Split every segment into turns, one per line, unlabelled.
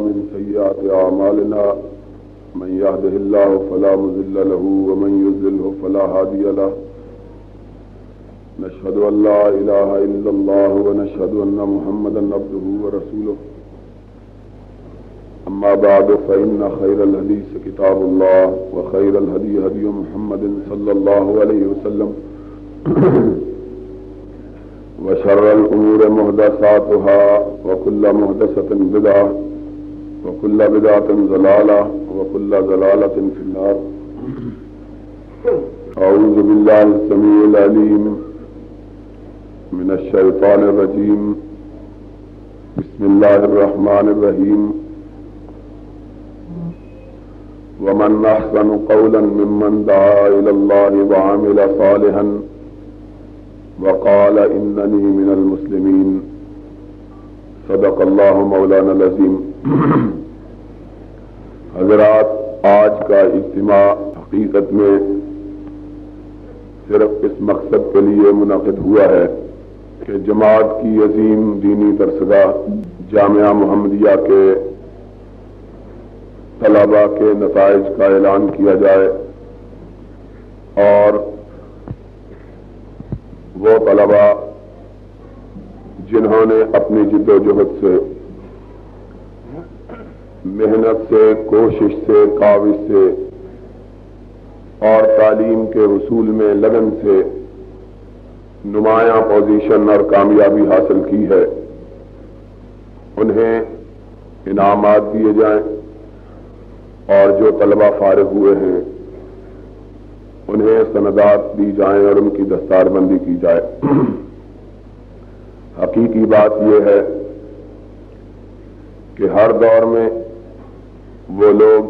ومن سيئات أعمالنا من يهده الله فلا مضل له ومن يضلل فلا هادي له نشهد أن لا إله إلا الله ونشهد أن محمدا عبده ورسوله أما بعد فإن خير الحديث كتاب الله وخير الهدي هدي محمد صلى الله عليه وسلم وشر الأمور محدثاتها وكل محدثة بدعة وكل بدعة ضلالة وكل ضلالة في النار. أعوذ بالله السميع العليم من الشيطان الرجيم. بسم الله الرحمن الرحيم. ومن أحسن قولا ممن دعا إلى الله وعمل صالحا وقال إنني من المسلمين. صدق الله مولانا العظيم. حضرات، آج کا اجتماع حقیقت میں صرف اس مقصد کے لیے منعقد ہوا ہے کہ جماعت کی عظیم دینی درسگاہ جامعہ محمدیہ کے طلباء کے نتائج کا اعلان کیا جائے اور وہ طلباء جنہوں نے اپنی جد و جہد سے، محنت سے، کوشش سے، کاوش سے اور تعلیم کے حصول میں لگن سے نمایاں پوزیشن اور کامیابی حاصل کی ہے، انہیں انعامات دیے جائیں، اور جو طلباء فارغ ہوئے ہیں انہیں سندات دی جائیں اور ان کی دستار بندی کی جائے۔ حقیقی بات یہ ہے کہ ہر دور میں وہ لوگ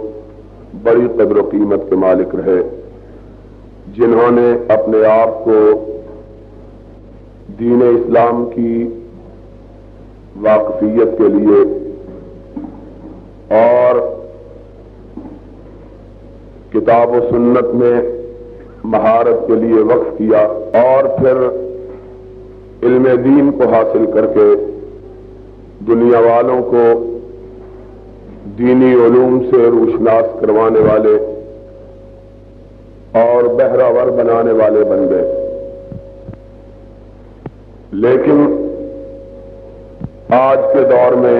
بڑی قدر و قیمت کے مالک رہے جنہوں نے اپنے آپ کو دین اسلام کی واقفیت کے لیے اور کتاب و سنت میں مہارت کے لیے وقف کیا، اور پھر علم دین کو حاصل کر کے دنیا والوں کو دینی علوم سے روشناس کروانے والے اور بہراور بنانے والے بن گئے۔ لیکن آج کے دور میں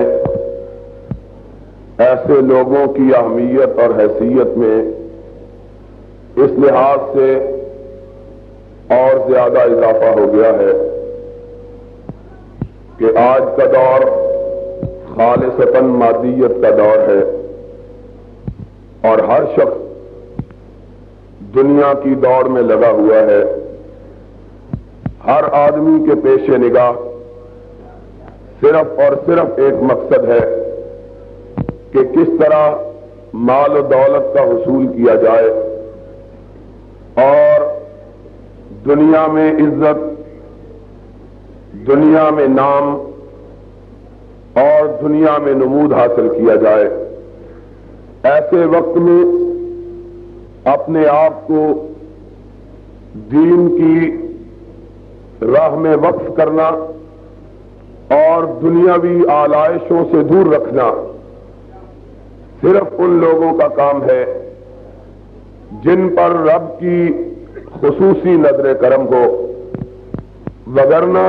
ایسے لوگوں کی اہمیت اور حیثیت میں اس لحاظ سے اور زیادہ اضافہ ہو گیا ہے کہ آج کا دور خالصتاً مادیت کا دور ہے، اور ہر شخص دنیا کی دوڑ میں لگا ہوا ہے۔ ہر آدمی کے پیش نگاہ صرف اور صرف ایک مقصد ہے کہ کس طرح مال و دولت کا حصول کیا جائے اور دنیا میں عزت، دنیا میں نام اور دنیا میں نمود حاصل کیا جائے۔ ایسے وقت میں اپنے آپ کو دین کی راہ میں وقف کرنا اور دنیاوی آلائشوں سے دور رکھنا صرف ان لوگوں کا کام ہے جن پر رب کی خصوصی نظر کرم ہو، وگرنہ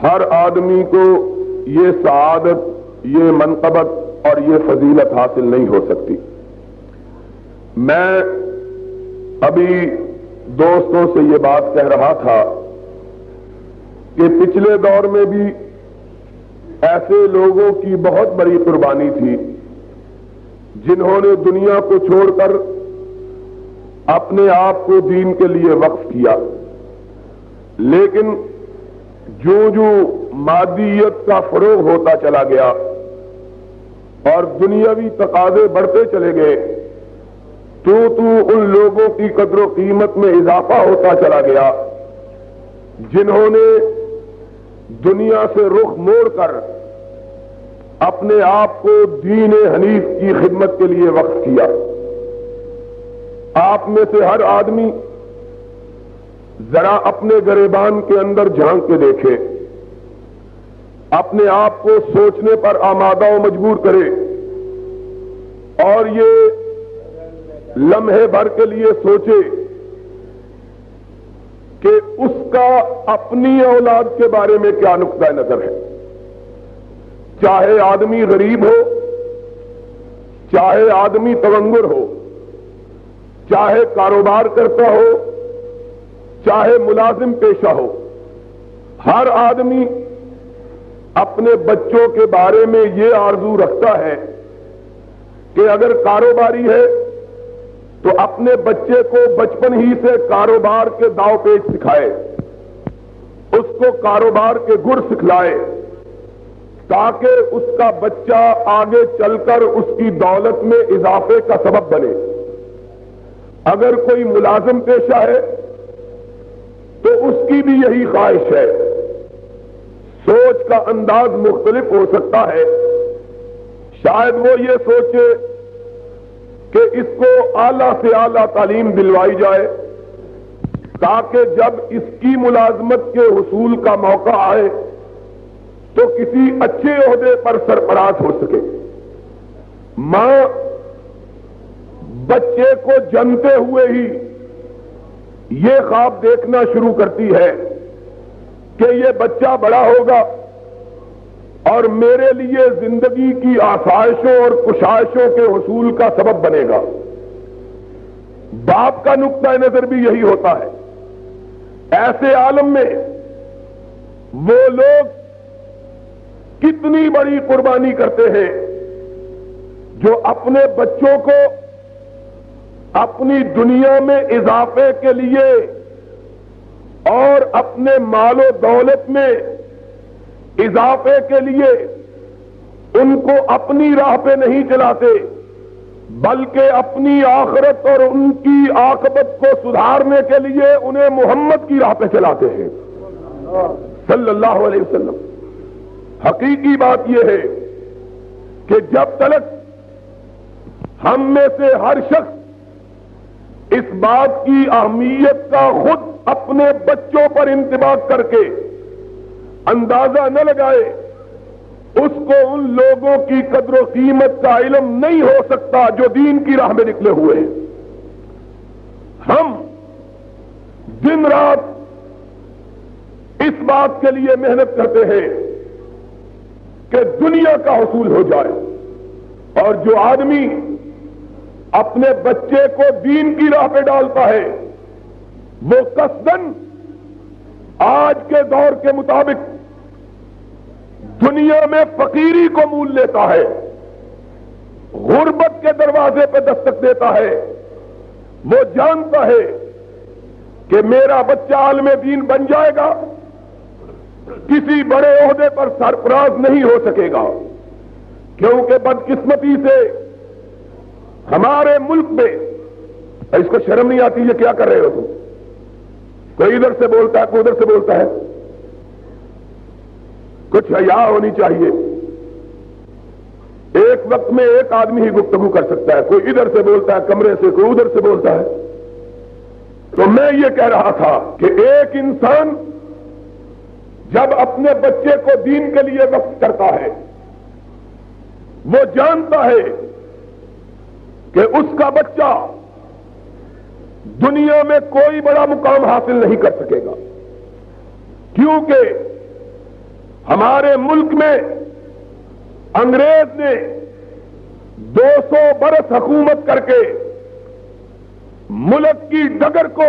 ہر آدمی کو یہ سعادت، یہ منقبت اور یہ فضیلت حاصل نہیں ہو سکتی۔ میں ابھی دوستوں سے یہ بات کہہ رہا تھا کہ پچھلے دور میں بھی ایسے لوگوں کی بہت بڑی قربانی تھی جنہوں نے دنیا کو چھوڑ کر اپنے آپ کو دین کے لیے وقف کیا، لیکن جو مادیت کا فروغ ہوتا چلا گیا اور دنیاوی تقاضے بڑھتے چلے گئے تو ان لوگوں کی قدر و قیمت میں اضافہ ہوتا چلا گیا جنہوں نے دنیا سے رخ موڑ کر اپنے آپ کو دین حنیف کی خدمت کے لیے وقف کیا۔ آپ میں سے ہر آدمی ذرا اپنے گریبان کے اندر جھانک کے دیکھے اپنے آپ کو سوچنے پر آمادہ و مجبور کرے اور یہ لمحے بھر کے لیے سوچے کہ اس کا اپنی اولاد کے بارے میں کیا نقطہ نظر ہے. چاہے آدمی غریب ہو، چاہے آدمی تونگر ہو، چاہے کاروبار کرتا ہو، چاہے ملازم پیشہ ہو، ہر آدمی اپنے بچوں کے بارے میں یہ آرزو رکھتا ہے کہ اگر کاروباری ہے تو اپنے بچے کو بچپن ہی سے کاروبار کے داؤ پیچ سکھائے، اس کو کاروبار کے گر سکھلائے تاکہ اس کا بچہ آگے چل کر اس کی دولت میں اضافے کا سبب بنے. اگر کوئی ملازم پیشہ ہے تو اس کی بھی یہی خواہش ہے. سوچ کا انداز مختلف ہو سکتا ہے. شاید وہ یہ سوچے کہ اس کو اعلیٰ سے اعلیٰ تعلیم دلوائی جائے تاکہ جب اس کی ملازمت کے حصول کا موقع آئے تو کسی اچھے عہدے پر سرفراز ہو سکے. ماں بچے کو جنتے ہوئے ہی یہ خواب دیکھنا شروع کرتی ہے کہ یہ بچہ بڑا ہوگا اور میرے لیے زندگی کی آسائشوں اور کشائشوں کے حصول کا سبب بنے گا. باپ کا نقطہ نظر بھی یہی ہوتا ہے. ایسے عالم میں وہ لوگ کتنی بڑی قربانی کرتے ہیں جو اپنے بچوں کو اپنی دنیا میں اضافے کے لیے اور اپنے مال و دولت میں اضافے کے لیے ان کو اپنی راہ پہ نہیں چلاتے بلکہ اپنی آخرت اور ان کی عاقبت کو سدھارنے کے لیے انہیں محمد کی راہ پہ چلاتے ہیں صلی اللہ علیہ وسلم. حقیقی بات یہ ہے کہ جب تک ہم میں سے ہر شخص اس بات کی اہمیت کا خود اپنے بچوں پر انطباق کر کے اندازہ نہ لگائے اس کو ان لوگوں کی قدر و قیمت کا علم نہیں ہو سکتا جو دین کی راہ میں نکلے ہوئے ہیں. ہم دن رات اس بات کے لیے محنت کرتے ہیں کہ دنیا کا حصول ہو جائے اور جو آدمی اپنے بچے کو دین کی راہ پہ ڈالتا ہے وہ قصدن آج کے دور کے مطابق دنیا میں فقیری کو مول لیتا ہے، غربت کے دروازے پہ دستک دیتا ہے. وہ جانتا ہے کہ میرا بچہ عالم دین بن جائے گا، کسی بڑے عہدے پر سرفراز نہیں ہو سکے گا، کیونکہ بدقسمتی سے ہمارے ملک میں اس کو شرم نہیں آتی یہ کیا کر رہے ہو تم؟ کوئی ادھر سے بولتا ہے کوئی ادھر سے بولتا ہے. کچھ حیا ہونی چاہیے. ایک وقت میں ایک آدمی ہی گفتگو کر سکتا ہے، کوئی ادھر سے بولتا ہے کمرے سے، کوئی ادھر سے بولتا ہے. تو میں یہ کہہ رہا تھا کہ ایک انسان جب اپنے بچے کو دین کے لیے وقف کرتا ہے وہ جانتا ہے کہ اس کا بچہ دنیا میں کوئی بڑا مقام حاصل نہیں کر سکے گا، کیونکہ ہمارے ملک میں انگریز نے 200 برس حکومت کر کے ملک کی ڈگر کو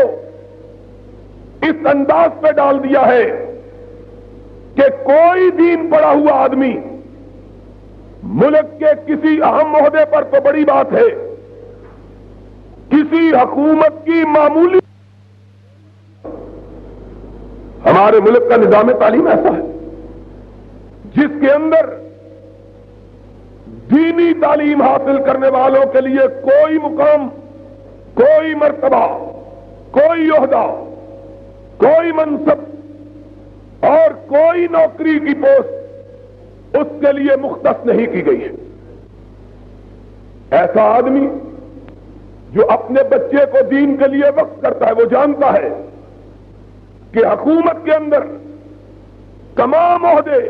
اس انداز پہ ڈال دیا ہے کہ کوئی دین پڑھا ہوا آدمی ملک کے کسی اہم عہدے پر تو بڑی بات ہے، کسی حکومت کی معمولی. ہمارے ملک کا نظام تعلیم ایسا ہے جس کے اندر دینی تعلیم حاصل کرنے والوں کے لیے کوئی مقام، کوئی مرتبہ، کوئی عہدہ، کوئی منصب اور کوئی نوکری کی پوسٹ اس کے لیے مختص نہیں کی گئی ہے. ایسا آدمی جو اپنے بچے کو دین کے لیے وقف کرتا ہے وہ جانتا ہے کہ حکومت کے اندر تمام عہدے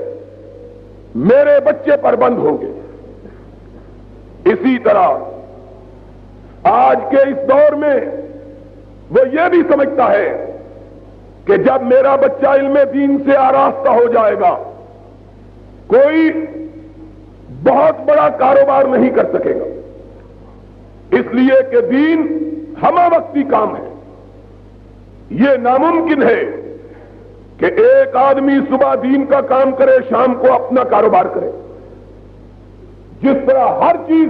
میرے بچے پر بند ہوں گے۔ اسی طرح آج کے اس دور میں وہ یہ بھی سمجھتا ہے کہ جب میرا بچہ علم دین سے آراستہ ہو جائے گا کوئی بہت بڑا کاروبار نہیں کر سکے گا، اس لیے کہ دین ہمہ وقتی کام ہے۔ یہ ناممکن ہے کہ ایک آدمی صبح دین کا کام کرے، شام کو اپنا کاروبار کرے۔ جس طرح ہر چیز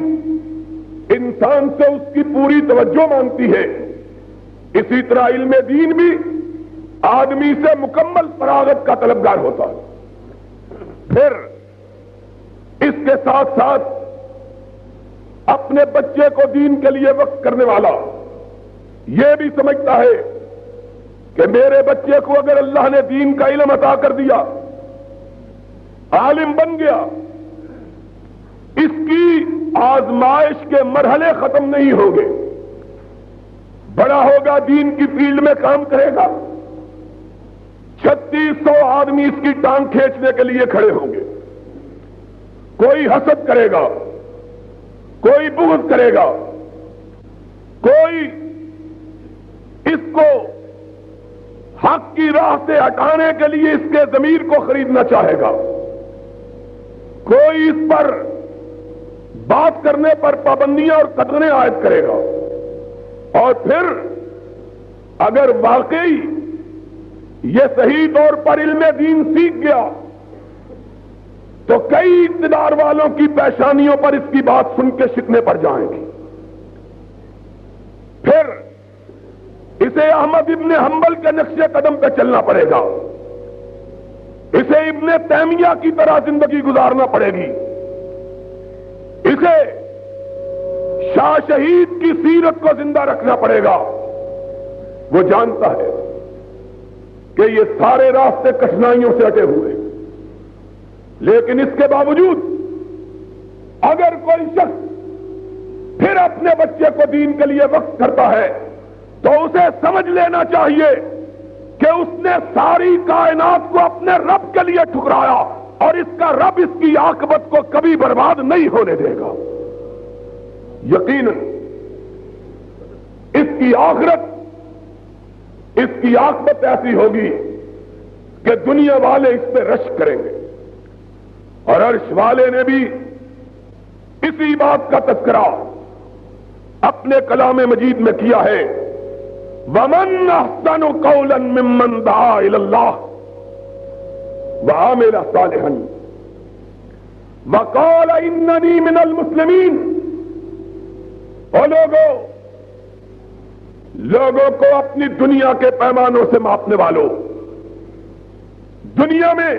انسان سے اس کی پوری توجہ مانگتی ہے، اسی طرح علم دین بھی آدمی سے مکمل فراغت کا طلبگار ہوتا ہے۔ پھر اس کے ساتھ ساتھ اپنے بچے کو دین کے لیے وقف کرنے والا یہ بھی سمجھتا ہے کہ میرے بچے کو اگر اللہ نے دین کا علم عطا کر دیا، عالم بن گیا، اس کی آزمائش کے مرحلے ختم نہیں ہوں گے، بڑا ہوگا، دین کی فیلڈ میں کام کرے گا، 3600 آدمی اس کی ٹانگ کھینچنے کے لیے کھڑے ہوں گے، کوئی حسد کرے گا، کوئی بغض کرے گا، کوئی اس کو حق کی راہ سے ہٹانے کے لیے اس کے ضمیر کو خریدنا چاہے گا، کوئی اس پر بات کرنے پر پابندیاں اور قطریں عائد کرے گا، اور پھر اگر واقعی یہ صحیح طور پر علم دین سیکھ گیا تو کئی اقتدار والوں کی پیشانیوں پر اس کی بات سن کے شکنے پڑ جائیں گی۔ پھر اسے احمد ابن حنبل کے نقش قدم پہ چلنا پڑے گا، اسے ابن تیمیہ کی طرح زندگی گزارنا پڑے گی، اسے شاہ شہید کی سیرت کو زندہ رکھنا پڑے گا۔ وہ جانتا ہے کہ یہ سارے راستے کٹھنائیوں سے اٹے ہوئے، لیکن اس کے باوجود اگر کوئی شخص پھر اپنے بچے کو دین کے لیے وقف کرتا ہے تو اسے سمجھ لینا چاہیے کہ اس نے ساری کائنات کو اپنے رب کے لیے ٹھکرایا، اور اس کا رب اس کی عاقبت کو کبھی برباد نہیں ہونے دے گا۔ یقیناً اس کی آخرت، اس کی عاقبت ایسی ہوگی کہ دنیا والے اس پہ رشک کریں گے، اور عرش والے نے بھی اسی بات کا تذکرہ اپنے کلام مجید میں کیا ہے، وَمَنْ أَحْسَنُ قَوْلًا مِّمَّنْ دَعَا إِلَى اللَّهِ وَعَمِلَ صَالِحًا وَقَالَ إِنَّنِي مِنَ الْمُسْلِمِينَ۔ اور لوگوں کو اپنی دنیا کے پیمانوں سے ماپنے والوں، دنیا میں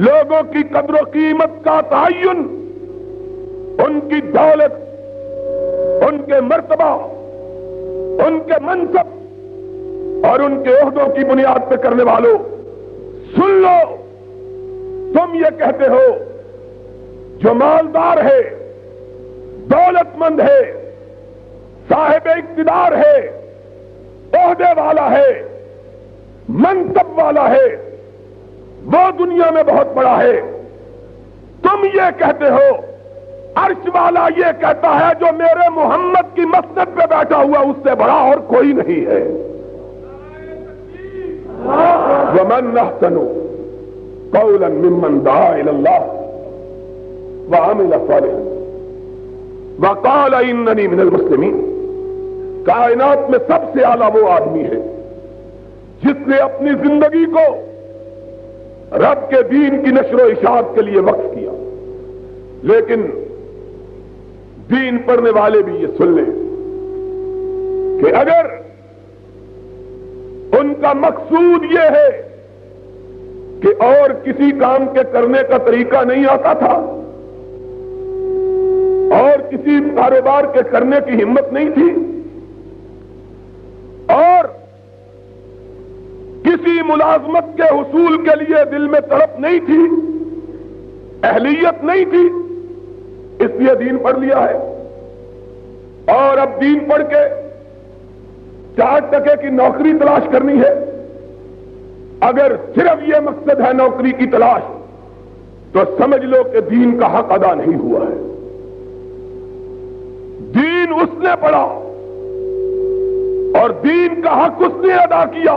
لوگوں کی قدر و قیمت کا تعین ان کی دولت، ان کے مرتبہ، ان کے منصب اور ان کے عہدوں کی بنیاد پہ کرنے والوں، سن لو، تم یہ کہتے ہو جو مالدار ہے، دولت مند ہے، صاحب اقتدار ہے، عہدے والا ہے، منصب والا ہے، وہ دنیا میں بہت بڑا ہے، تم یہ کہتے ہو، عرش والا یہ کہتا ہے جو میرے محمد کی مسند پہ بیٹھا ہوا اس سے بڑا اور کوئی نہیں ہے۔ وَمَنْ أَحْسَنُ قَوْلًا مِّمَّنْ دَعَا إِلَى اللَّهِ وَعَمِلَ صَالِحًا وَقَالَ إِنَّنِي مِنَ الْمُسْلِمِينَ۔ کائنات میں سب سے اعلیٰ وہ آدمی ہے جس نے اپنی زندگی کو رب کے دین کی نشر و اشاعت کے لیے وقف کیا۔ لیکن دین پڑھنے والے بھی یہ سن لیں کہ اگر ان کا مقصود یہ ہے کہ اور کسی کام کے کرنے کا طریقہ نہیں آتا تھا اور کسی کاروبار کے کرنے کی ہمت نہیں تھی اور کسی ملازمت کے حصول کے لیے دل میں تڑپ نہیں تھی، اہلیت نہیں تھی، اس لیے دین پڑھ لیا ہے، اور اب دین پڑھ کے 4 ٹکے کی نوکری تلاش کرنی ہے، اگر صرف یہ مقصد ہے نوکری کی تلاش تو سمجھ لو کہ دین کا حق ادا نہیں ہوا ہے. دین اس نے پڑھا اور دین کا حق اس نے ادا کیا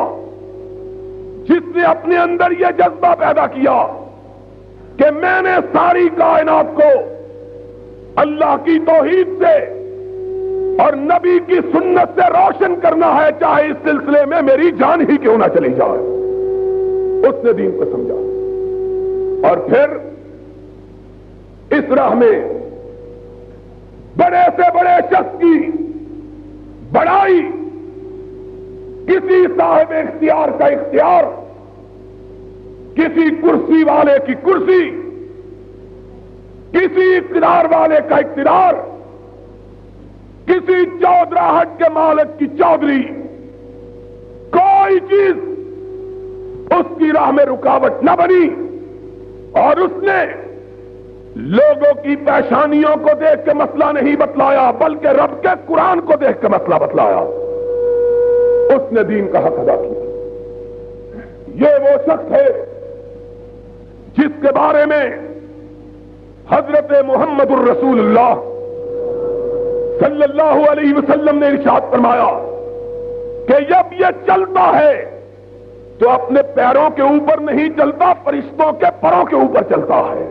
جس نے اپنے اندر یہ جذبہ پیدا کیا کہ میں نے ساری کائنات کو اللہ کی توحید سے اور نبی کی سنت سے روشن کرنا ہے، چاہے اس سلسلے میں میری جان ہی کیوں نہ چلی جائے. اس نے دین کو سمجھا اور پھر اس راہ میں بڑے سے بڑے شخص کی بڑائی، کسی صاحب اختیار کا اختیار، کسی کرسی والے کی کرسی، کسی اقتدار والے کا اقتدار، کسی چودراہٹ کے مالک کی چودھری، کوئی چیز اس کی راہ میں رکاوٹ نہ بنی. اور اس نے لوگوں کی پیشانیوں کو دیکھ کے مسئلہ نہیں بتلایا، بلکہ رب کے قرآن کو دیکھ کے مسئلہ بتلایا. اس نے دین کا حق ادا کیا. یہ وہ شخص ہے جس کے بارے میں حضرت محمد الرسول اللہ صلی اللہ علیہ وسلم نے ارشاد فرمایا کہ جب یہ چلتا ہے تو اپنے پیروں کے اوپر نہیں چلتا، فرشتوں کے پروں کے اوپر چلتا ہے.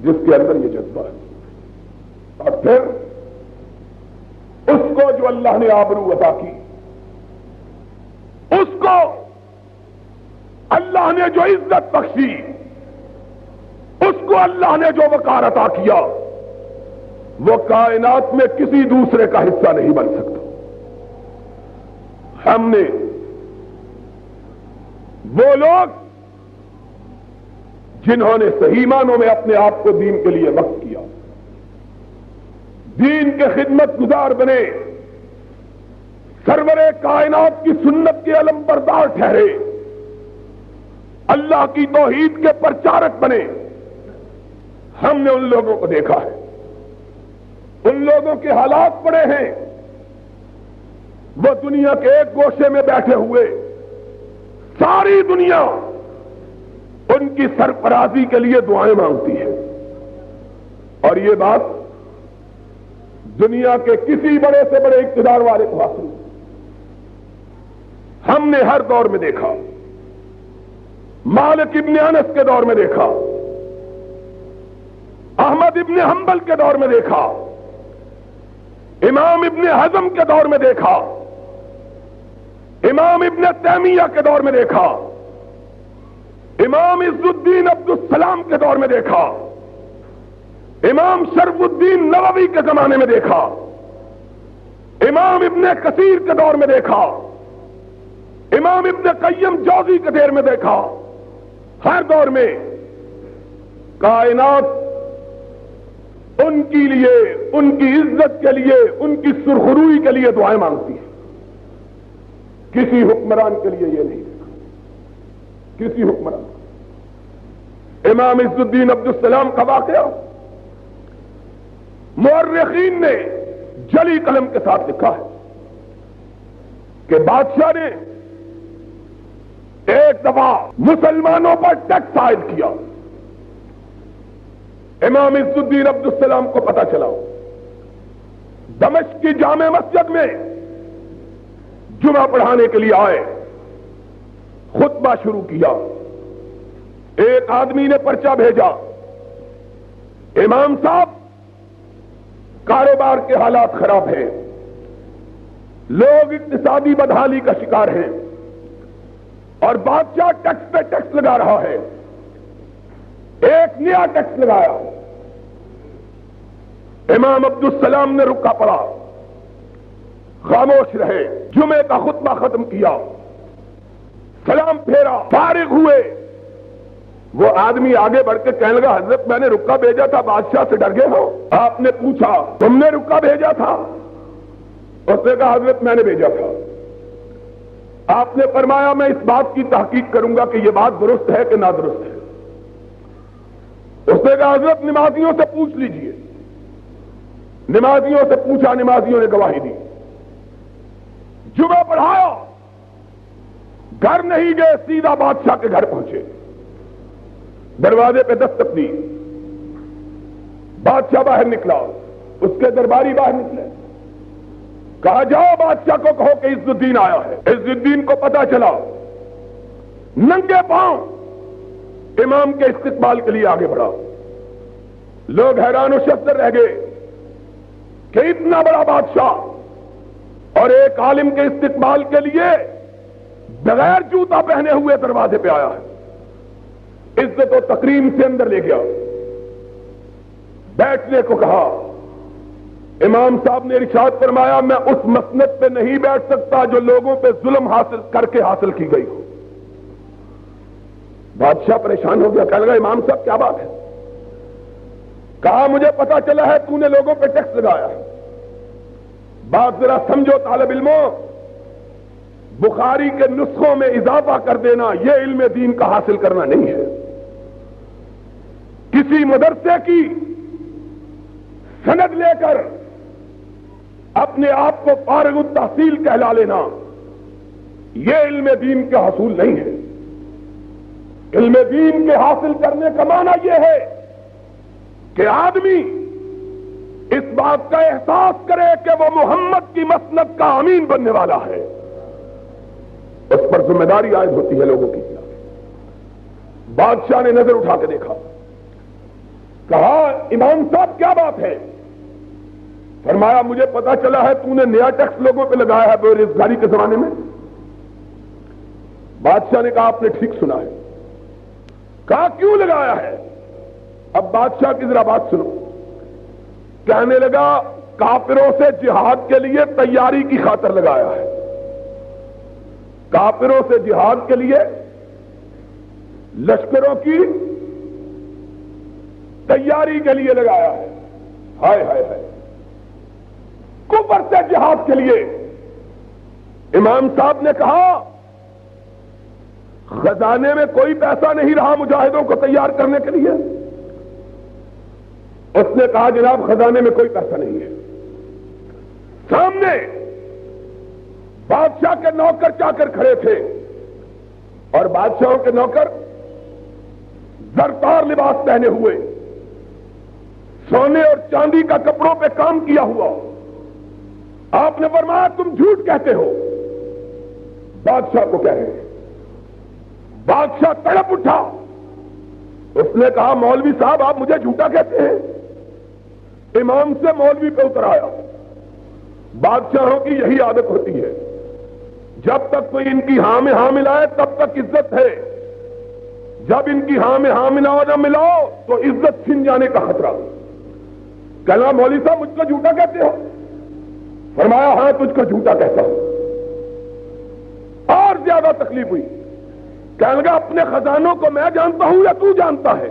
جس کے اندر یہ جذبہ ہے. اور پھر اس کو جو اللہ نے آبرو عطا کی، اس کو اللہ نے جو عزت بخشی، اس کو اللہ نے جو وقار عطا کیا، وہ کائنات میں کسی دوسرے کا حصہ نہیں بن سکتا. ہم نے وہ لوگ جنہوں نے صحیح معنوں میں اپنے آپ کو دین کے لیے وقف کیا، دین کے خدمت گزار بنے، سرور کائنات کی سنت کے علم بردار ٹھہرے، اللہ کی توحید کے پرچارک بنے، ہم نے ان لوگوں کو دیکھا ہے. ان لوگوں کے حالات پڑے ہیں. وہ دنیا کے ایک گوشے میں بیٹھے ہوئے ساری دنیا ان کی سرفرازی کے لیے دعائیں مانگتی ہے. اور یہ بات دنیا کے کسی بڑے سے بڑے اقتدار والے کو حاصل ہم نے ہر دور میں دیکھا. مالک ابن انس کے دور میں دیکھا، احمد ابن حنبل کے دور میں دیکھا، امام ابن حزم کے دور میں دیکھا، امام ابن تیمیہ کے دور میں دیکھا، امام عز الدین عبد السلام کے دور میں دیکھا، امام شرف الدین نووی کے زمانے میں دیکھا، امام ابن کثیر کے دور میں دیکھا، امام ابن قیم جوزی کے دور میں دیکھا. ہر دور میں کائنات ان کے لیے، ان کی عزت کے لیے، ان کی سرخروئی کے لیے دعائیں مانگتی ہے. کسی حکمران کے لیے یہ نہیں دیکھا، کسی حکمران. امام عز الدین عبد السلام کا واقعہ مورخین نے جلی قلم کے ساتھ لکھا ہے کہ بادشاہ نے ایک دفعہ مسلمانوں پر ٹیکس عائد کیا. امام عز الدین عبد السلام کو پتا چلا، دمشق کی جامع مسجد میں جمعہ پڑھانے کے لیے آئے، خطبہ شروع کیا. ایک آدمی نے پرچہ بھیجا، امام صاحب کاروبار کے حالات خراب ہیں، لوگ اقتصادی بدحالی کا شکار ہیں اور بادشاہ ٹیکس پہ ٹیکس لگا رہا ہے. ایک نیا ٹیکس لگایا. امام عبد السلام نے رکا پڑا، خاموش رہے، جمعے کا خطبہ ختم کیا، سلام پھیرا، فارغ ہوئے. وہ آدمی آگے بڑھ کے کہنے لگا، حضرت میں نے رکا بھیجا تھا، بادشاہ سے ڈر گئے ہو؟ آپ نے پوچھا تم نے رکا بھیجا تھا؟ اس نے کہا حضرت میں نے بھیجا تھا. آپ نے فرمایا میں اس بات کی تحقیق کروں گا کہ یہ بات درست ہے کہ نادرست ہے. اس نے کہا حضرت نمازیوں سے پوچھ لیجئے. نمازیوں سے پوچھا، نمازیوں نے گواہی دی. جمعہ پڑھایا، گھر نہیں گئے، سیدھا بادشاہ کے گھر پہنچے. دروازے پہ دستک دی، بادشاہ باہر نکلا، اس کے درباری باہر نکلے، کہا جاؤ بادشاہ کو کہو کہ عز الدین آیا ہے۔ عز الدین کو پتا چلا، ننگے پاؤں امام کے استقبال کے لیے آگے بڑھا۔ لوگ حیران و شبدر رہ گئے کہ اتنا بڑا بادشاہ اور ایک عالم کے استقبال کے لیے بغیر جوتا پہنے ہوئے دروازے پہ آیا ہے۔ عزت و تکریم سے اندر لے گیا، بیٹھنے کو کہا۔ امام صاحب نے ارشاد فرمایا میں اس مسند پہ نہیں بیٹھ سکتا جو لوگوں پہ ظلم حاصل کر کے حاصل کی گئی ہو۔ بادشاہ پریشان ہو گیا، کہنے لگا امام صاحب کیا بات ہے؟ کہا مجھے پتا چلا ہے تو نے لوگوں پہ ٹیکس لگایا ہے۔ بات ذرا سمجھو طالب علموں، بخاری کے نسخوں میں اضافہ کر دینا یہ علم دین کا حاصل کرنا نہیں ہے۔ کسی مدرسے کی سند لے کر اپنے آپ کو فارغ التحصیل کہلا لینا یہ علم دین کا حصول نہیں ہے۔ علم دین کے حاصل کرنے کا معنی یہ ہے کہ آدمی اس بات کا احساس کرے کہ وہ محمد کی مسند کا امین بننے والا ہے، اس پر ذمہ داری عائد ہوتی ہے لوگوں کی خلاف۔ بادشاہ نے نظر اٹھا کے دیکھا، کہا امام صاحب کیا بات ہے؟ فرمایا مجھے پتا چلا ہے تو نے نیا ٹیکس لوگوں پہ لگایا ہے بے روزگاری کے زمانے میں۔ بادشاہ نے کہا آپ نے ٹھیک سنا ہے۔ کہا کیوں لگایا ہے؟ اب بادشاہ کی ذرا بات سنو۔ کہنے لگا کافروں سے جہاد کے لیے تیاری کی خاطر لگایا ہے، کافروں سے جہاد کے لیے لشکروں کی تیاری کے لیے لگایا ہے۔ ہائے ہائے ہائے، کفر سے جہاد کے لیے۔ امام صاحب نے کہا خزانے میں کوئی پیسہ نہیں رہا مجاہدوں کو تیار کرنے کے لیے؟ اس نے کہا جناب خزانے میں کوئی پیسہ نہیں ہے۔ سامنے بادشاہ کے نوکر چاکر کھڑے تھے اور بادشاہوں کے نوکر زرتار لباس پہنے ہوئے، سونے اور چاندی کا کپڑوں پہ کام کیا ہوا۔ آپ نے فرمایا تم جھوٹ کہتے ہو، بادشاہ کو کہہ رہے ہیں۔ بادشاہ تڑپ اٹھا، اس نے کہا مولوی صاحب آپ مجھے جھوٹا کہتے ہیں؟ امام سے مولوی پہ اتر آیا۔ بادشاہوں کی یہی عادت ہوتی ہے، جب تک کوئی ان کی ہاں میں ہاں ملائے تب تک عزت ہے، جب ان کی ہاں میں ہاں ملاؤ نہ ملاؤ تو عزت چھن جانے کا خطرہ۔ کہنا مولوی صاحب مجھ کو جھوٹا کہتے ہو؟ فرمایا ہاں تجھ کو جھوٹا کہتا ہوں۔ اور زیادہ تکلیف ہوئی، کہنے لگا اپنے خزانوں کو میں جانتا ہوں یا تو جانتا ہے؟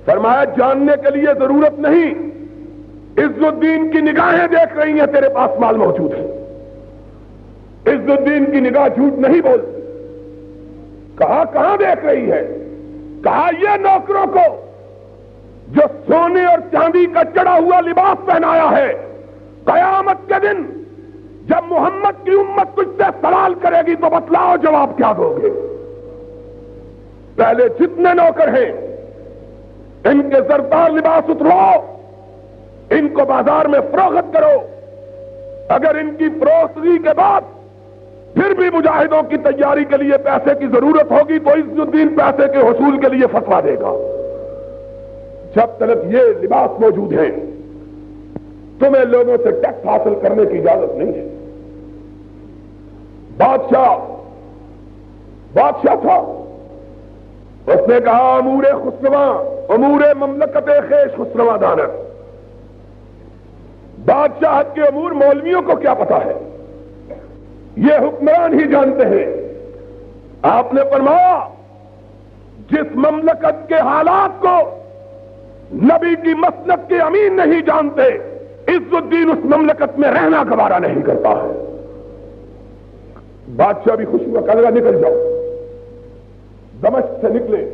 فرمایا جاننے کے لیے ضرورت نہیں، عز الدین کی نگاہیں دیکھ رہی ہیں تیرے پاس مال موجود ہے۔ عز الدین کی نگاہ جھوٹ نہیں بولتی۔ کہا کہاں دیکھ رہی ہے؟ کہا یہ نوکروں کو جو سونے اور چاندی کا چڑھا ہوا لباس پہنایا ہے، قیامت کے دن جب محمد کی امت تجھ سے سوال کرے گی تو بتلاؤ جواب کیا دو گے؟ پہلے جتنے نوکر ہیں ان کے زردار لباس اترواؤ، ان کو بازار میں فروخت کرو۔ اگر ان کی فروختگی کے بعد پھر بھی مجاہدوں کی تیاری کے لیے پیسے کی ضرورت ہوگی تو عز الدین پیسے کے حصول کے لیے فتویٰ دے گا۔ جب تک یہ لباس موجود ہیں تمہیں لوگوں سے ٹیکس حاصل کرنے کی اجازت نہیں ہے۔ بادشاہ تھا، اس نے کہا امور خسرواں، امور مملکت خیش خسرواں دانت۔ بادشاہت کے امور مولویوں کو کیا پتا ہے، یہ حکمران ہی جانتے ہیں۔ آپ نے فرمایا جس مملکت کے حالات کو نبی کی مسند کے امین نہیں جانتے، عز الدین اس مملکت میں رہنا گوارا نہیں کرتا ہے۔ بادشاہ بھی خوش ہوا، کہنے لگا نکل جاؤ۔ دمشق سے نکلے،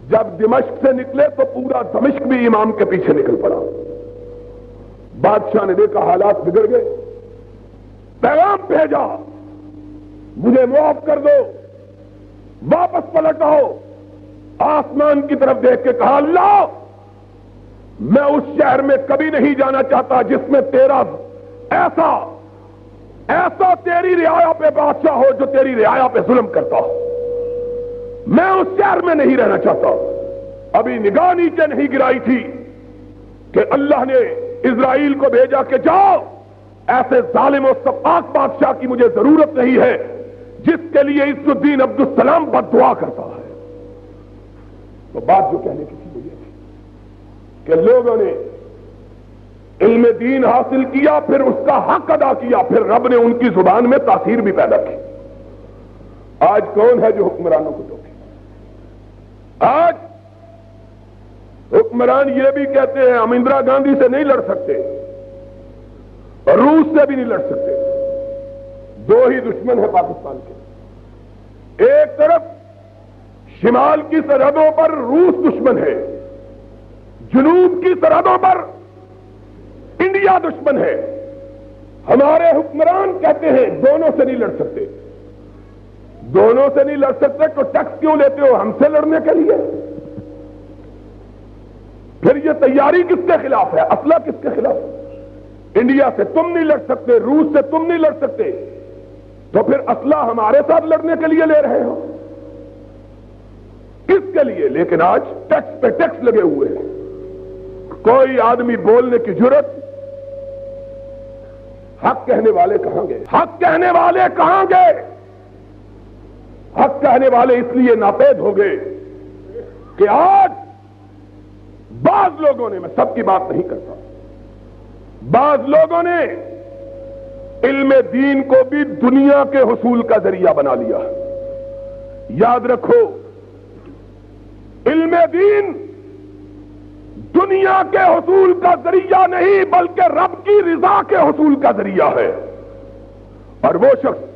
جب دمشق سے نکلے تو پورا دمشق بھی امام کے پیچھے نکل پڑا۔ بادشاہ نے دیکھا حالات بگڑ گئے، پیغام بھیجا مجھے معاف کر دو، واپس پلٹ آؤ۔ آسمان کی طرف دیکھ کے کہا اللہ میں اس شہر میں کبھی نہیں جانا چاہتا جس میں تیرا ایسا تیری رعایا پہ بادشاہ ہو جو تیری رعایا پہ ظلم کرتا ہو. میں اس شہر میں نہیں رہنا چاہتا. ابھی نگاہ نیچے نہیں گرائی تھی کہ اللہ نے اسرائیل کو بھیجا کہ جاؤ ایسے ظالم و سفاک بادشاہ کی مجھے ضرورت نہیں ہے جس کے لیے عز الدین عبدالسلام بد دعا کرتا ہے. تو بات جو کہنے کی تھی وہ یہ تھی کہ لوگوں نے علم دین حاصل کیا پھر اس کا حق ادا کیا پھر رب نے ان کی زبان میں تاثیر بھی پیدا کی. آج کون ہے جو حکمرانوں کو ٹوکے؟ آج حکمران یہ بھی کہتے ہیں ہم اندرا گاندھی سے نہیں لڑ سکتے اور روس سے بھی نہیں لڑ سکتے. دو ہی دشمن ہیں پاکستان کے. ایک طرف شمال کی سرحدوں پر روس دشمن ہے, جنوب کی سرحدوں پر انڈیا دشمن ہے. ہمارے حکمران کہتے ہیں دونوں سے نہیں لڑ سکتے. دونوں سے نہیں لڑ سکتے تو ٹیکس کیوں لیتے ہو ہم سے لڑنے کے لیے؟ پھر یہ تیاری کس کے خلاف ہے؟ اسلحہ کس کے خلاف؟ انڈیا سے تم نہیں لڑ سکتے, روس سے تم نہیں لڑ سکتے, تو پھر اسلحہ ہمارے ساتھ لڑنے کے لیے لے رہے ہو کس کے لیے؟ لیکن آج ٹیکس پہ ٹیکس لگے ہوئے ہیں. کوئی آدمی بولنے کی جرت. حق کہنے والے کہاں گئے؟ حق کہنے والے کہاں گئے؟ حق کہنے والے اس لیے ناپید ہو گئے کہ آج بعض لوگوں نے, میں سب کی بات نہیں کرتا, بعض لوگوں نے علم دین کو بھی دنیا کے حصول کا ذریعہ بنا لیا. یاد رکھو علم دین دنیا کے حصول کا ذریعہ نہیں بلکہ رب کی رضا کے حصول کا ذریعہ ہے. اور وہ شخص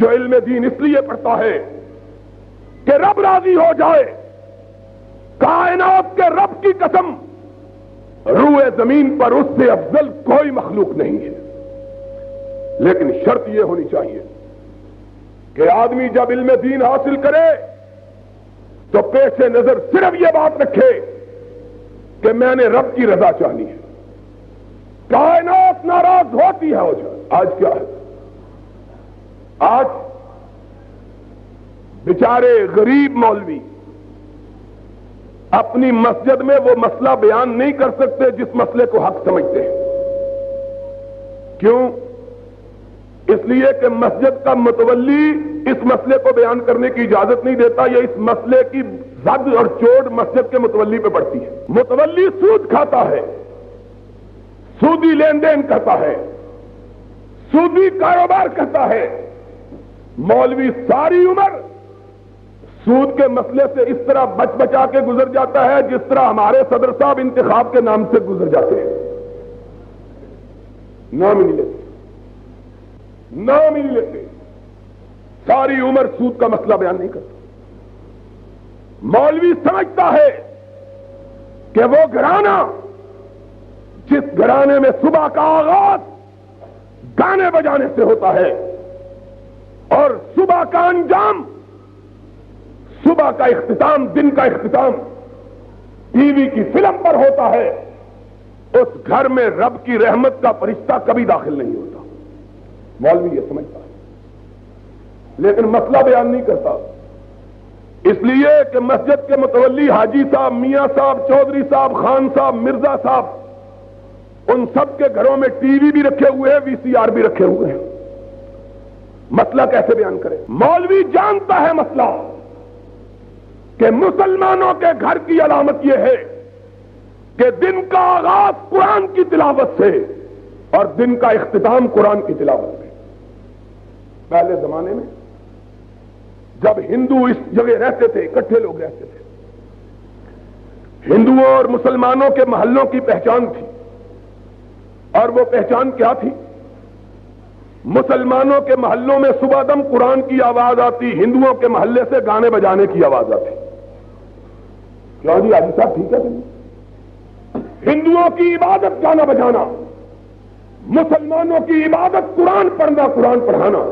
جو علم دین اس لیے پڑھتا ہے کہ رب راضی ہو جائے, کائنات کے رب کی قسم روئے زمین پر اس سے افضل کوئی مخلوق نہیں ہے. لیکن شرط یہ ہونی چاہیے کہ آدمی جب علم دین حاصل کرے تو پیش نظر صرف یہ بات رکھے کہ میں نے رب کی رضا چاہنی ہے. کائنات ناراض ہوتی ہے ہو جائے. آج کیا ہے؟ آج بیچارے غریب مولوی اپنی مسجد میں وہ مسئلہ بیان نہیں کر سکتے جس مسئلے کو حق سمجھتے ہیں. کیوں؟ اس لیے کہ مسجد کا متولی اس مسئلے کو بیان کرنے کی اجازت نہیں دیتا. یہ اس مسئلے کی زد اور چوٹ مسجد کے متولی پہ پڑتی ہے. متولی سود کھاتا ہے, سودی لین دین کرتا ہے, سودی کاروبار کرتا ہے. مولوی ساری عمر سود کے مسئلے سے اس طرح بچ بچا کے گزر جاتا ہے جس طرح ہمارے صدر صاحب انتخاب کے نام سے گزر جاتے ہیں. نام ہی نہیں لیتے, نام ہی نہیں لیتے. ساری عمر سود کا مسئلہ بیان نہیں کرتا. مولوی سمجھتا ہے کہ وہ گھرانہ جس گھرانے میں صبح کا آغاز گانے بجانے سے ہوتا ہے اور صبح کا انجام, صبح کا اختتام, دن کا اختتام ٹی وی کی فلم پر ہوتا ہے, اس گھر میں رب کی رحمت کا فرشتہ کبھی داخل نہیں ہوتا. مولوی یہ سمجھتا ہے لیکن مسئلہ بیان نہیں کرتا. اس لیے کہ مسجد کے متولی حاجی صاحب, میاں صاحب, چودھری صاحب, خان صاحب, مرزا صاحب, ان سب کے گھروں میں ٹی وی بھی رکھے ہوئے ہیں, وی سی آر بھی رکھے ہوئے ہیں. مسئلہ کیسے بیان کرے؟ مولوی جانتا ہے مسئلہ کہ مسلمانوں کے گھر کی علامت یہ ہے کہ دن کا آغاز قرآن کی تلاوت سے اور دن کا اختتام قرآن کی تلاوت سے. پہلے زمانے میں جب ہندو اس جگہ رہتے تھے, اکٹھے لوگ رہتے تھے, ہندوؤں اور مسلمانوں کے محلوں کی پہچان تھی. اور وہ پہچان کیا تھی؟ مسلمانوں کے محلوں میں صبح دم قرآن کی آواز آتی, ہندوؤں کے محلے سے گانے بجانے کی آواز آتی. کیا جی حاجی صاحب ٹھیک ہے؟ ہندوؤں کی عبادت گانا بجانا, مسلمانوں کی عبادت قرآن پڑھنا, قرآن پڑھانا.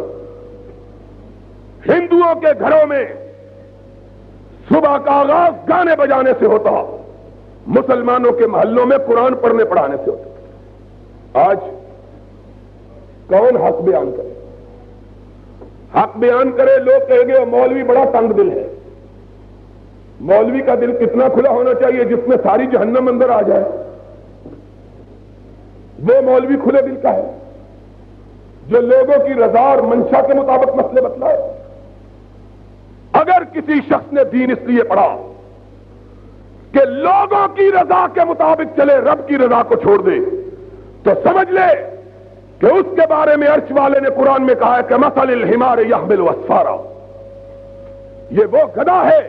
ہندوؤں کے گھروں میں صبح کا آغاز گانے بجانے سے ہوتا، مسلمانوں کے محلوں میں قرآن پڑھنے پڑھانے سے ہوتا۔ آج کون حق بیان کرے؟ حق بیان کرے لوگ کہیں گے مولوی بڑا تنگ دل ہے۔ مولوی کا دل کتنا کھلا ہونا چاہیے جس میں ساری جہنم اندر آ جائے؟ وہ مولوی کھلے دل کا ہے جو لوگوں کی رضا اور منشا کے مطابق مسئلے بتلائے۔ اگر کسی شخص نے دین اس لیے پڑھا کہ لوگوں کی رضا کے مطابق چلے، رب کی رضا کو چھوڑ دے، تو سمجھ لے کہ اس کے بارے میں عرش والے نے قرآن میں کہا ہے کہ مثل الحمار یحمل اسفارا، یہ وہ گدھا ہے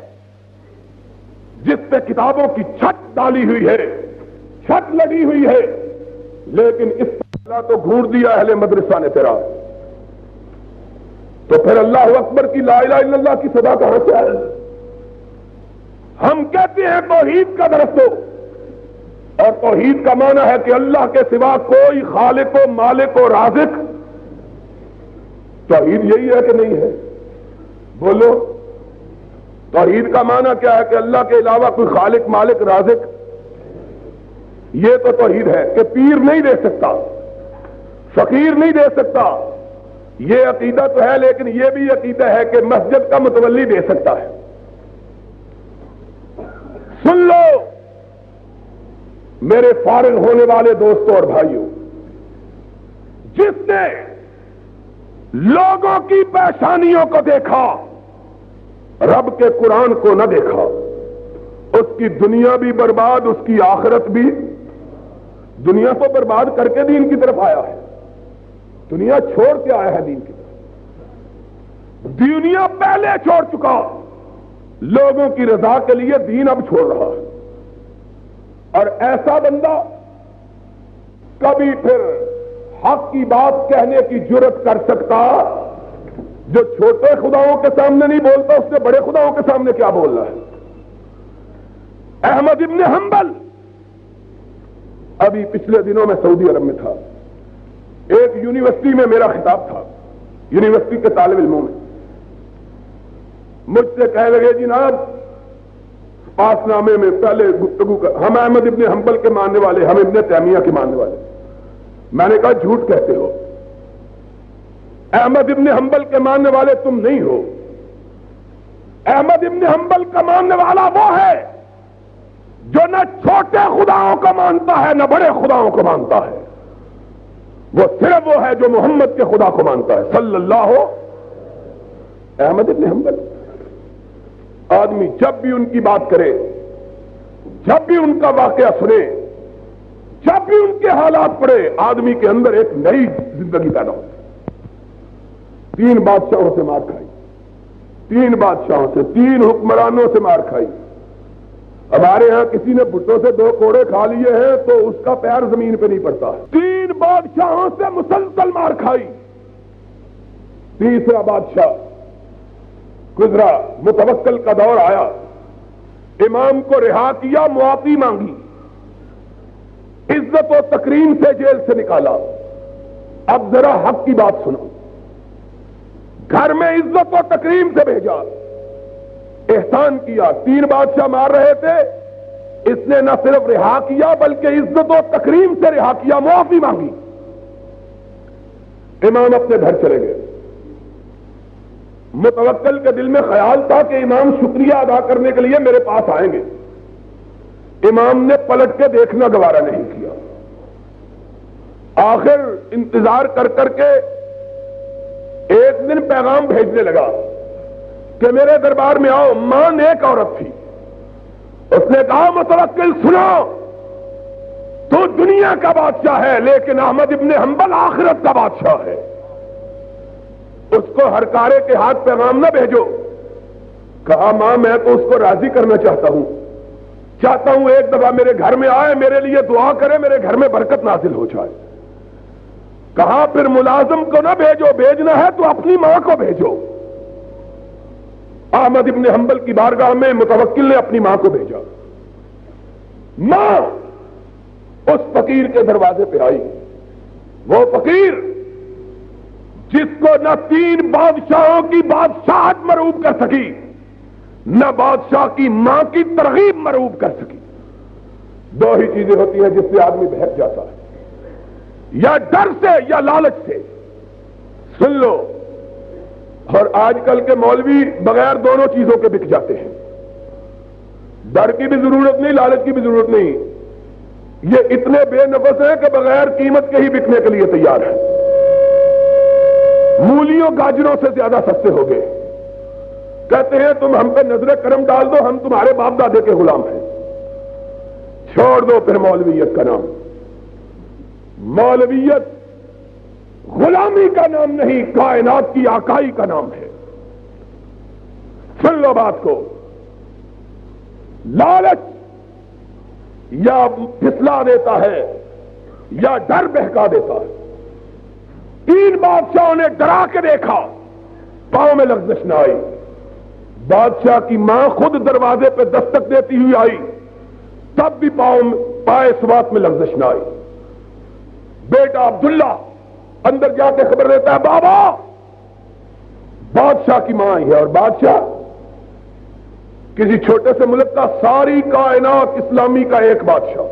جس پہ کتابوں کی چھت ڈالی ہوئی ہے، چھت لگی ہوئی ہے، لیکن اس اللہ تو گھونٹ دیا اہل مدرسہ نے تیرا، تو پھر اللہ اکبر کی لا الہ الا اللہ کی صدا کہاں سے آئے؟ ہم کہتے ہیں توحید کا درس دو، اور توحید کا معنی ہے کہ اللہ کے سوا کوئی خالق و مالک و رازق۔ توحید یہی ہے کہ نہیں ہے؟ بولو، توحید کا معنی کیا ہے؟ کہ اللہ کے علاوہ کوئی خالق مالک رازق، یہ تو توحید ہے کہ پیر نہیں دے سکتا، فقیر نہیں دے سکتا، یہ عقیدہ تو ہے، لیکن یہ بھی عقیدہ ہے کہ مسجد کا متولی دے سکتا ہے۔ سن لو میرے فارغ ہونے والے دوستوں اور بھائیوں، جس نے لوگوں کی پریشانیوں کو دیکھا، رب کے قرآن کو نہ دیکھا، اس کی دنیا بھی برباد، اس کی آخرت بھی۔ دنیا کو برباد کر کے دین کی طرف آیا ہے، دنیا چھوڑ کے آیا ہے دین کی طرف۔ دنیا پہلے چھوڑ چکا، لوگوں کی رضا کے لیے دین اب چھوڑ رہا ہے۔ اور ایسا بندہ کبھی پھر حق کی بات کہنے کی جرت کر سکتا جو چھوٹے خداؤں کے سامنے نہیں بولتا، اس نے بڑے خداؤں کے سامنے کیا بولنا ہے؟ احمد ابن حنبل ابھی پچھلے دنوں میں سعودی عرب میں تھا، ایک یونیورسٹی میں میرا خطاب تھا، یونیورسٹی کے طالب علموں میں مجھ سے کہنے لگے جناب پاس نامے میں پہلے گفتگو کر، ہم احمد ابن حنبل کے ماننے والے، ہم ابن تیمیہ کے ماننے والے۔ میں نے کہا جھوٹ کہتے ہو، احمد ابن حنبل کے ماننے والے تم نہیں ہو۔ احمد ابن حنبل کا ماننے والا وہ ہے جو نہ چھوٹے خداؤں کو مانتا ہے نہ بڑے خداؤں کو مانتا ہے، وہ صرف وہ ہے جو محمد کے خدا کو مانتا ہے صلی اللہ ہو۔ احمد ابن حنبل آدمی جب بھی ان کی بات کرے، جب بھی ان کا واقعہ سنے، جب بھی ان کے حالات پڑے، آدمی کے اندر ایک نئی زندگی پیدا ہو۔ 3 بادشاہوں سے مار کھائی، 3 بادشاہوں سے، 3 حکمرانوں سے مار کھائی۔ ہمارے ہاں کسی نے بھٹوں سے 2 کوڑے کھا لیے ہیں تو اس کا پیر زمین پہ نہیں پڑتا۔ 3 بادشاہوں سے مسلسل مار کھائی۔ تیسرا بادشاہ گزرا، متوکل کا دور آیا، امام کو رہا کیا، معافی مانگی، عزت و تکریم سے جیل سے نکالا۔ اب ذرا حق کی بات سنو، گھر میں عزت و تکریم سے بھیجا، احسان کیا۔ 3 بادشاہ مار رہے تھے، اس نے نہ صرف رہا کیا بلکہ عزت و تکریم سے رہا کیا، معافی مانگی۔ امام اپنے گھر چلے گئے۔ متوکل کے دل میں خیال تھا کہ امام شکریہ ادا کرنے کے لیے میرے پاس آئیں گے۔ امام نے پلٹ کے دیکھنا گوارا نہیں کیا۔ آخر انتظار کر کر کے ایک دن پیغام بھیجنے لگا کہ میرے دربار میں آؤ۔ ماں نیک عورت تھی، اس نے کہا متوکل سنو، تو دنیا کا بادشاہ ہے لیکن احمد ابن حنبل آخرت کا بادشاہ ہے، اس کو ہرکارے کے ہاتھ پیغام نہ بھیجو۔ کہا ماں میں تو اس کو راضی کرنا چاہتا ہوں ایک دفعہ میرے گھر میں آئے، میرے لیے دعا کرے، میرے گھر میں برکت نازل ہو جائے۔ کہا پھر ملازم کو نہ بھیجو، بھیجنا ہے تو اپنی ماں کو بھیجو۔ احمد ابن حنبل کی بارگاہ میں متوکل نے اپنی ماں کو بھیجا۔ ماں اس فقیر کے دروازے پہ آئی، وہ فقیر جس کو نہ 3 بادشاہوں کی بادشاہت مرعوب کر سکی، نہ بادشاہ کی ماں کی ترغیب مرعوب کر سکی۔ دو ہی چیزیں ہوتی ہیں جس سے آدمی بہک جاتا ہے، یا ڈر سے یا لالچ سے۔ سن لو، اور آج کل کے مولوی بغیر دونوں چیزوں کے بک جاتے ہیں۔ ڈر کی بھی ضرورت نہیں، لالچ کی بھی ضرورت نہیں، یہ اتنے بے نفس ہیں کہ بغیر قیمت کے ہی بکنے کے لیے تیار ہیں۔ مولیوں گاجروں سے زیادہ سستے ہو گئے، کہتے ہیں تم ہم پہ نظر کرم ڈال دو، ہم تمہارے باپ دادے کے غلام ہیں۔ چھوڑ دو پھر مولویت کا نام۔ مولویت غلامی کا نام نہیں، کائنات کی آقائی کا نام ہے۔ سن لو بات کو، لالچ یا پھسلا دیتا ہے یا ڈر بہکا دیتا ہے۔ تین بادشاہوں نے ڈرا کے دیکھا، پاؤں میں لغزش نہ آئی۔ بادشاہ کی ماں خود دروازے پہ دستک دیتی ہوئی آئی، تب بھی پائے سوات میں لغزش نہ آئی۔ بیٹا عبداللہ اندر جا کے خبر دیتا ہے، بابا بادشاہ کی ماں آئی ہے۔ اور بادشاہ کسی چھوٹے سے ملک کا، ساری کائنات اسلامی کا ایک بادشاہ،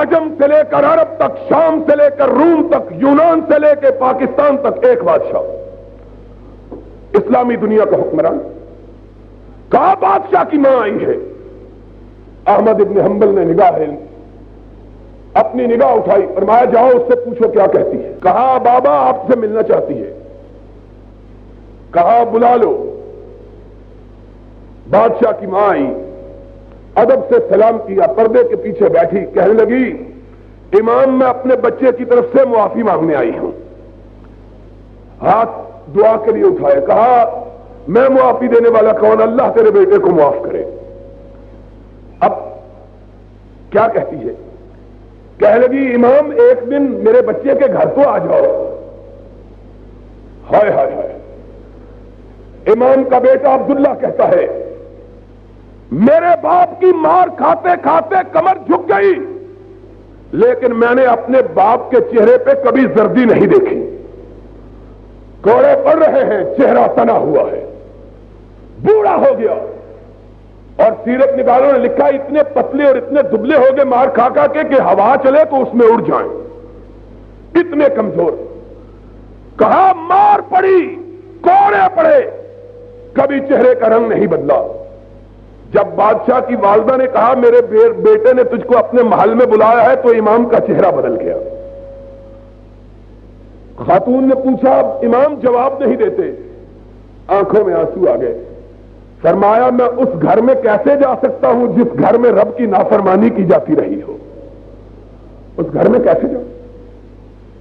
عجم سے لے کر عرب تک، شام سے لے کر روم تک، یونان سے لے کے پاکستان تک ایک بادشاہ، اسلامی دنیا کا حکمران۔ کہا بادشاہ کی ماں آئی ہے۔ احمد ابن حنبل نے اپنی نگاہ اٹھائی، فرمایا جاؤ اس سے پوچھو کیا کہتی ہے۔ کہا بابا آپ سے ملنا چاہتی ہے۔ کہا بلا لو۔ بادشاہ کی ماں آئی، ادب سے سلام کیا، پردے کے پیچھے بیٹھی، کہنے لگی امام میں اپنے بچے کی طرف سے معافی مانگنے آئی ہوں۔ ہاتھ دعا کے لیے اٹھائے، کہا میں معافی دینے والا کون، اللہ تیرے بیٹے کو معاف کرے۔ اب کیا کہتی ہے؟ کہنے لگی امام ایک دن میرے بچے کے گھر تو آ جاؤ۔ ہائے ہائے ہائے۔ امام کا بیٹا عبداللہ کہتا ہے میرے باپ کی مار کھاتے کھاتے کمر جھک گئی، لیکن میں نے اپنے باپ کے چہرے پہ کبھی زردی نہیں دیکھی۔ کوڑے پڑ رہے ہیں، چہرہ تنا ہوا ہے، بوڑھا ہو گیا۔ اور سیرت نگاروں نے لکھا اتنے پتلے اور اتنے دبلے ہو گئے مار کھا کھا کے کہ ہوا چلے تو اس میں اڑ جائیں، اتنے کمزور۔ کہا مار پڑی، کوڑے پڑے، کبھی چہرے کا رنگ نہیں بدلا۔ جب بادشاہ کی والدہ نے کہا میرے بیٹے نے تجھ کو اپنے محل میں بلایا ہے، تو امام کا چہرہ بدل گیا۔ خاتون نے پوچھا، امام جواب نہیں دیتے، آنکھوں میں آنسو آ گئے۔ فرمایا میں اس گھر میں کیسے جا سکتا ہوں جس گھر میں رب کی نافرمانی کی جاتی رہی ہو؟ اس گھر میں کیسے جاؤں؟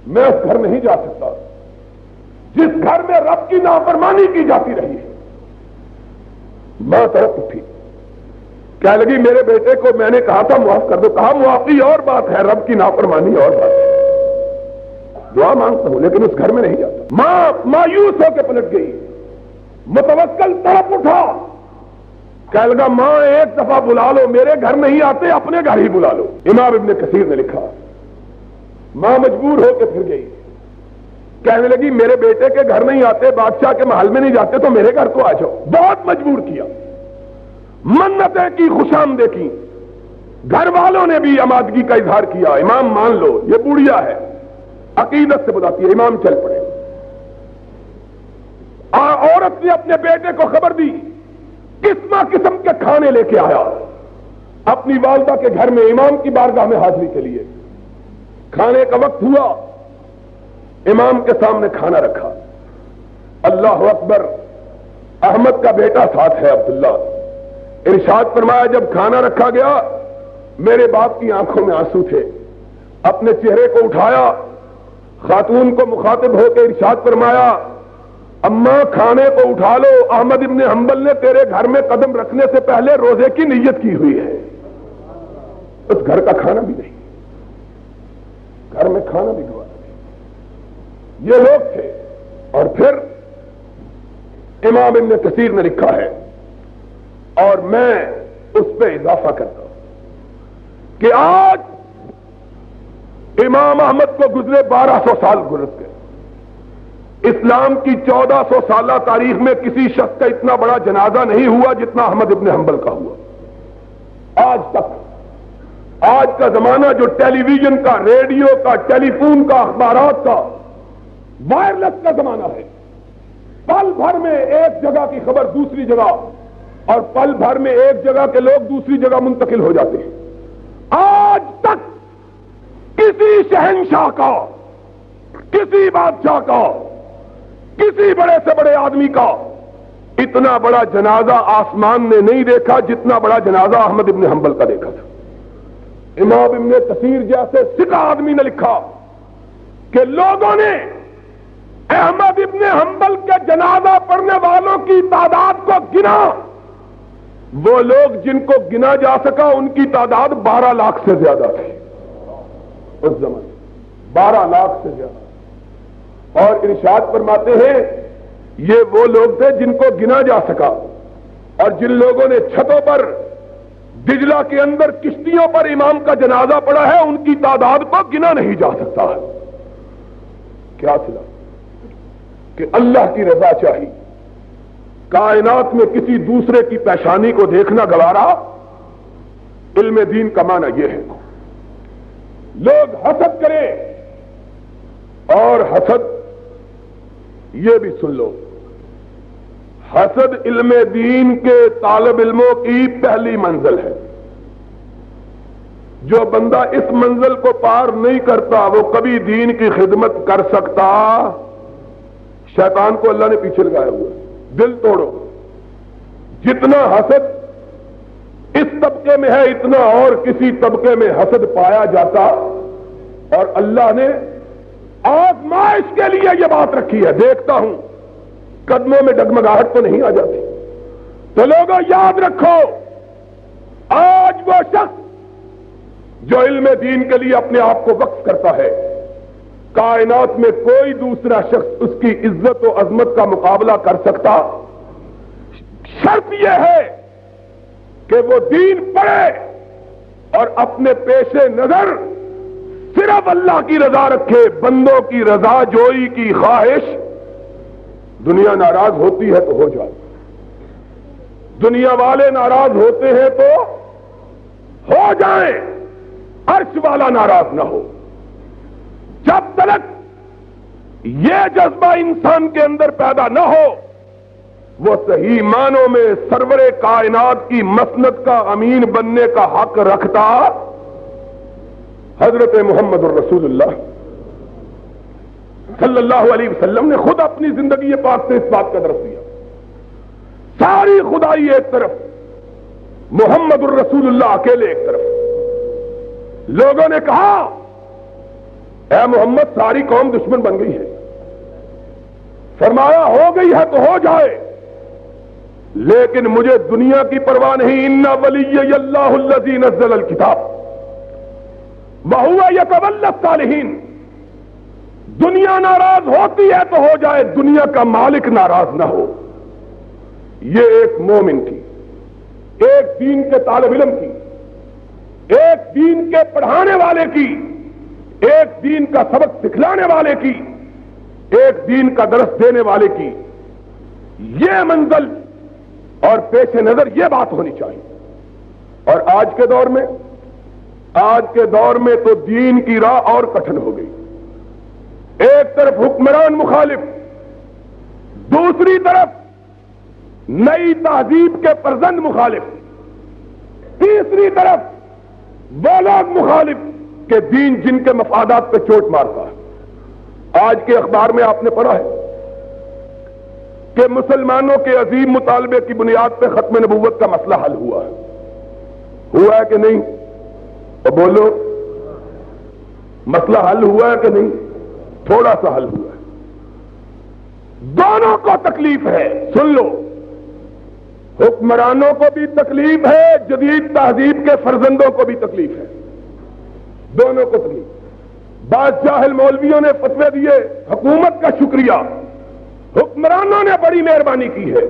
میں اس گھر نہیں جا سکتا جس گھر میں رب کی نافرمانی کی جاتی رہی ہے۔ ماں طرف اٹھی، کہنے لگی میرے بیٹے کو میں نے کہا تھا معاف کر دو۔ کہا معافی اور بات ہے، رب کی نافرمانی اور بات ہے۔ دعا مانگتا ہوں لیکن اس گھر میں نہیں جاتا۔ ماں مایوس ہو کے پلٹ گئی، متوکل طرف اٹھا، کہنے لگا ماں ایک دفعہ بلا لو، میرے گھر نہیں آتے اپنے گھر ہی بلا لو۔ امام ابن کثیر نے لکھا ماں مجبور ہو کے پھر گئی، کہنے لگی میرے بیٹے کے گھر نہیں آتے، بادشاہ کے محل میں نہیں جاتے تو میرے گھر تو آ جاؤ۔ بہت مجبور کیا، منتیں کی، خوشامدیں کی، گھر والوں نے بھی آمادگی کا اظہار کیا، امام مان لو یہ بوڑھیا ہے، عقیدت سے بتاتی ہے۔ امام چل پڑے۔ عورت نے اپنے بیٹے کو خبر دی، قسم قسم کے کھانے لے کے آیا اپنی والدہ کے گھر میں، امام کی بارگاہ میں حاضری کے لیے۔ کھانے کا وقت ہوا، امام کے سامنے کھانا رکھا۔ اللہ اکبر، احمد کا بیٹا ساتھ ہے عبداللہ۔ ارشاد فرمایا جب کھانا رکھا گیا، میرے باپ کی آنکھوں میں آنسو تھے، اپنے چہرے کو اٹھایا، خاتون کو مخاطب ہو کے ارشاد فرمایا اماں کھانے کو اٹھا لو، احمد ابن حنبل نے تیرے گھر میں قدم رکھنے سے پہلے روزے کی نیت کی ہوئی ہے۔ اس گھر کا کھانا بھی نہیں، گھر میں کھانا بھی گوارا نہیں۔ یہ لوگ تھے۔ اور پھر امام ابن کثیر نے لکھا ہے، اور میں اس پہ اضافہ کرتا ہوں کہ آج امام احمد کو گزرے 1200 سال گزر گئے، اسلام کی 1400 سالہ تاریخ میں کسی شخص کا اتنا بڑا جنازہ نہیں ہوا جتنا احمد ابن حنبل کا ہوا آج تک۔ آج کا زمانہ جو ٹیلی ویژن کا، ریڈیو کا، ٹیلی فون کا، اخبارات کا، وائرلیس کا زمانہ ہے۔ پل بھر میں ایک جگہ کی خبر دوسری جگہ، اور پل بھر میں ایک جگہ کے لوگ دوسری جگہ منتقل ہو جاتے ہیں۔ آج تک کسی شہنشاہ کا، کسی بادشاہ کا، کسی بڑے سے بڑے آدمی کا اتنا بڑا جنازہ آسمان نے نہیں دیکھا جتنا بڑا جنازہ احمد ابن حنبل کا دیکھا تھا۔ امام ابن کثیر جیسے ثقہ آدمی نے لکھا کہ لوگوں نے احمد ابن حنبل کے جنازہ پڑھنے والوں کی تعداد کو گنا، وہ لوگ جن کو گنا جا سکا ان کی تعداد 12 لاکھ سے زیادہ تھی اس زمانے، 12 لاکھ سے زیادہ۔ اور ارشاد فرماتے ہیں یہ وہ لوگ تھے جن کو گنا جا سکا، اور جن لوگوں نے چھتوں پر دجلہ کے اندر کشتیوں پر امام کا جنازہ پڑا ہے ان کی تعداد کو گنا نہیں جا سکتا۔ کیا سنا کہ اللہ کی رضا چاہیے، کائنات میں کسی دوسرے کی پیشانی کو دیکھنا گوارا۔ علم دین کا معنی یہ ہے لوگ حسد کریں، اور حسد یہ بھی سن لو، حسد علم دین کے طالب علموں کی پہلی منزل ہے۔ جو بندہ اس منزل کو پار نہیں کرتا وہ کبھی دین کی خدمت کر سکتا؟ شیطان کو اللہ نے پیچھے لگایا ہوا ہے۔ دل توڑو، جتنا حسد اس طبقے میں ہے اتنا اور کسی طبقے میں حسد پایا جاتا، اور اللہ نے آزمائش کے لیے یہ بات رکھی ہے۔ دیکھتا ہوں قدموں میں ڈگمگاہٹ تو نہیں آ جاتی۔ تو لوگوں یاد رکھو، آج وہ شخص جو علم دین کے لیے اپنے آپ کو وقف کرتا ہے، کائنات میں کوئی دوسرا شخص اس کی عزت و عظمت کا مقابلہ کر سکتا؟ شرط یہ ہے کہ وہ دین پڑھے اور اپنے پیش نظر صرف اللہ کی رضا رکھے، بندوں کی رضا جوئی کی خواہش۔ دنیا ناراض ہوتی ہے تو ہو جائے، دنیا والے ناراض ہوتے ہیں تو ہو جائیں، عرش والا ناراض نہ ہو۔ جب تک یہ جذبہ انسان کے اندر پیدا نہ ہو وہ صحیح معنوں میں سرور کائنات کی مسند کا امین بننے کا حق رکھتا۔ حضرت محمد الرسول اللہ صلی اللہ علیہ وسلم نے خود اپنی زندگی پاک سے اس بات کا درس دیا۔ ساری خدائی ایک طرف، محمد الرسول اللہ اکیلے ایک طرف۔ لوگوں نے کہا اے محمد ساری قوم دشمن بن گئی ہے۔ فرمایا ہو گئی ہے تو ہو جائے، لیکن مجھے دنیا کی پرواہ نہیں۔ ان ولی اللہ الذی نزل الکتاب وہو یتولی الصالحین۔ دنیا ناراض ہوتی ہے تو ہو جائے، دنیا کا مالک ناراض نہ ہو۔ یہ ایک مومن کی، ایک دین کے طالب علم کی، ایک دین کے پڑھانے والے کی، ایک دین کا سبق سکھلانے والے کی، ایک دین کا درس دینے والے کی یہ منزل اور پیش نظر یہ بات ہونی چاہیے۔ اور آج کے دور میں تو دین کی راہ اور کٹھن ہو گئی۔ ایک طرف حکمران مخالف، دوسری طرف نئی تہذیب کے فرزند مخالف، تیسری طرف وہ لوگ مخالف کہ دین جن کے مفادات پہ چوٹ مارتا ہے۔ آج کے اخبار میں آپ نے پڑھا ہے کہ مسلمانوں کے عظیم مطالبے کی بنیاد پہ ختم نبوت کا مسئلہ حل ہوا ہے کہ نہیں؟ تو بولو، مسئلہ حل ہوا ہے کہ نہیں؟ تھوڑا سا حل ہوا ہے۔ دونوں کو تکلیف ہے، سن لو، حکمرانوں کو بھی تکلیف ہے، جدید تہذیب کے فرزندوں کو بھی تکلیف ہے، دونوں کو تکلیف۔ بعض جاہل مولویوں نے فتوے دیے، حکومت کا شکریہ، حکمرانوں نے بڑی مہربانی کی ہے۔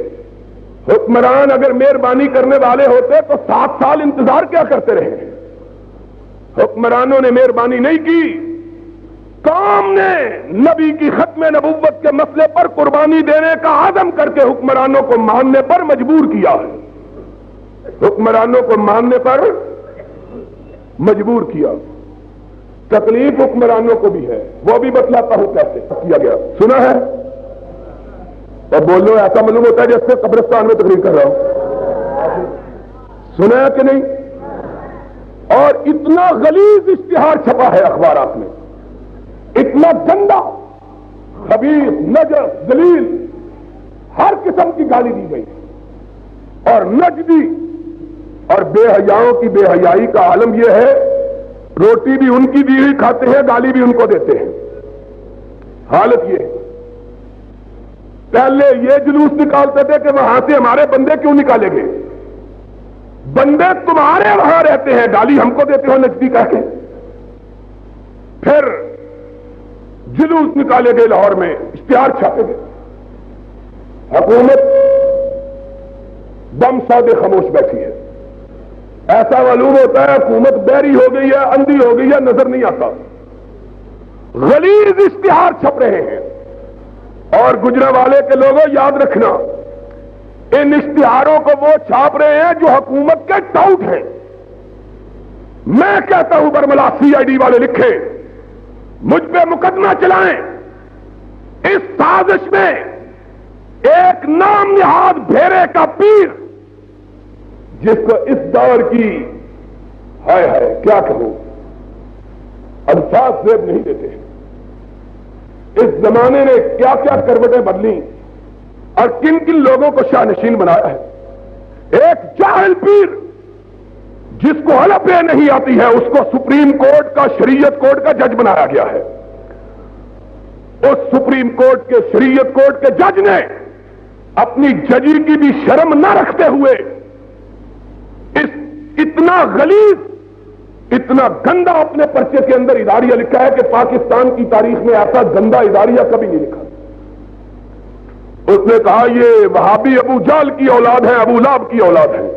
حکمران اگر مہربانی کرنے والے ہوتے تو 7 سال انتظار کیا کرتے رہے؟ حکمرانوں نے مہربانی نہیں کی، قوم نے نبی کی ختم نبوت کے مسئلے پر قربانی دینے کا عزم کر کے حکمرانوں کو ماننے پر مجبور کیا ہے، حکمرانوں کو ماننے پر مجبور کیا۔ تکلیف حکمرانوں کو بھی ہے، وہ بھی بتلاتا ہوں کیسے کیا گیا، سنا ہے؟ اور بولو ایسا معلوم ہوتا ہے جیسے قبرستان میں تقریر کر رہا ہوں، سنا ہے کہ نہیں؟ اور اتنا غلیظ اشتہار چھپا ہے اخبارات میں، اتنا گندا، خبیث، نجس، ذلیل، ہر قسم کی گالی دی گئی، اور نجدی اور بے حیاؤں کی بے حیائی کا عالم یہ ہے، روٹی بھی ان کی دی ہوئی کھاتے ہیں، گالی بھی ان کو دیتے ہیں۔ حالت یہ ہے، پہلے یہ جلوس نکالتے تھے کہ وہاں سے ہمارے بندے کیوں نکالے گئے، بندے تمہارے وہاں رہتے ہیں، گالی ہم کو دیتے ہو نجدی کہہ کے۔ پھر جلوس نکالے گئے لاہور میں، اشتہار چھاپے گئے، حکومت دم سادے خاموش بیٹھی ہے، ایسا معلوم ہوتا ہے حکومت بہری ہو گئی ہے، اندھی ہو گئی ہے، نظر نہیں آتا۔ غلیظ اشتہار چھپ رہے ہیں، اور گجرانوالے کے لوگوں یاد رکھنا، ان اشتہاروں کو وہ چھاپ رہے ہیں جو حکومت کے ٹاؤٹ ہیں۔ میں کہتا ہوں برملا سی آئی ڈی والے لکھیں، مجھ پہ مقدمہ چلائیں، اس سازش میں ایک نام نہاد بھیرے کا پیر، جس کو اس دور کی ہائے ہائے کیا کہوں الفاظ زیب نہیں دیتے، اس زمانے نے کیا کیا کروٹیں بدلی اور کن کن لوگوں کو شاہنشین بنایا ہے۔ ایک جاہل پیر جس کو حلف نہیں آتی ہے، اس کو سپریم کورٹ کا، شریعت کورٹ کا جج بنایا گیا ہے۔ اس سپریم کورٹ کے، شریعت کورٹ کے جج نے اپنی ججی کی بھی شرم نہ رکھتے ہوئے اس اتنا غلیظ، اتنا گندا اپنے پرچے کے اندر اداریہ لکھا ہے کہ پاکستان کی تاریخ میں ایسا گندا اداریہ کبھی نہیں لکھا۔ اس نے کہا یہ وہابی ابو جال کی اولاد ہے، ابو لہب کی اولاد ہے،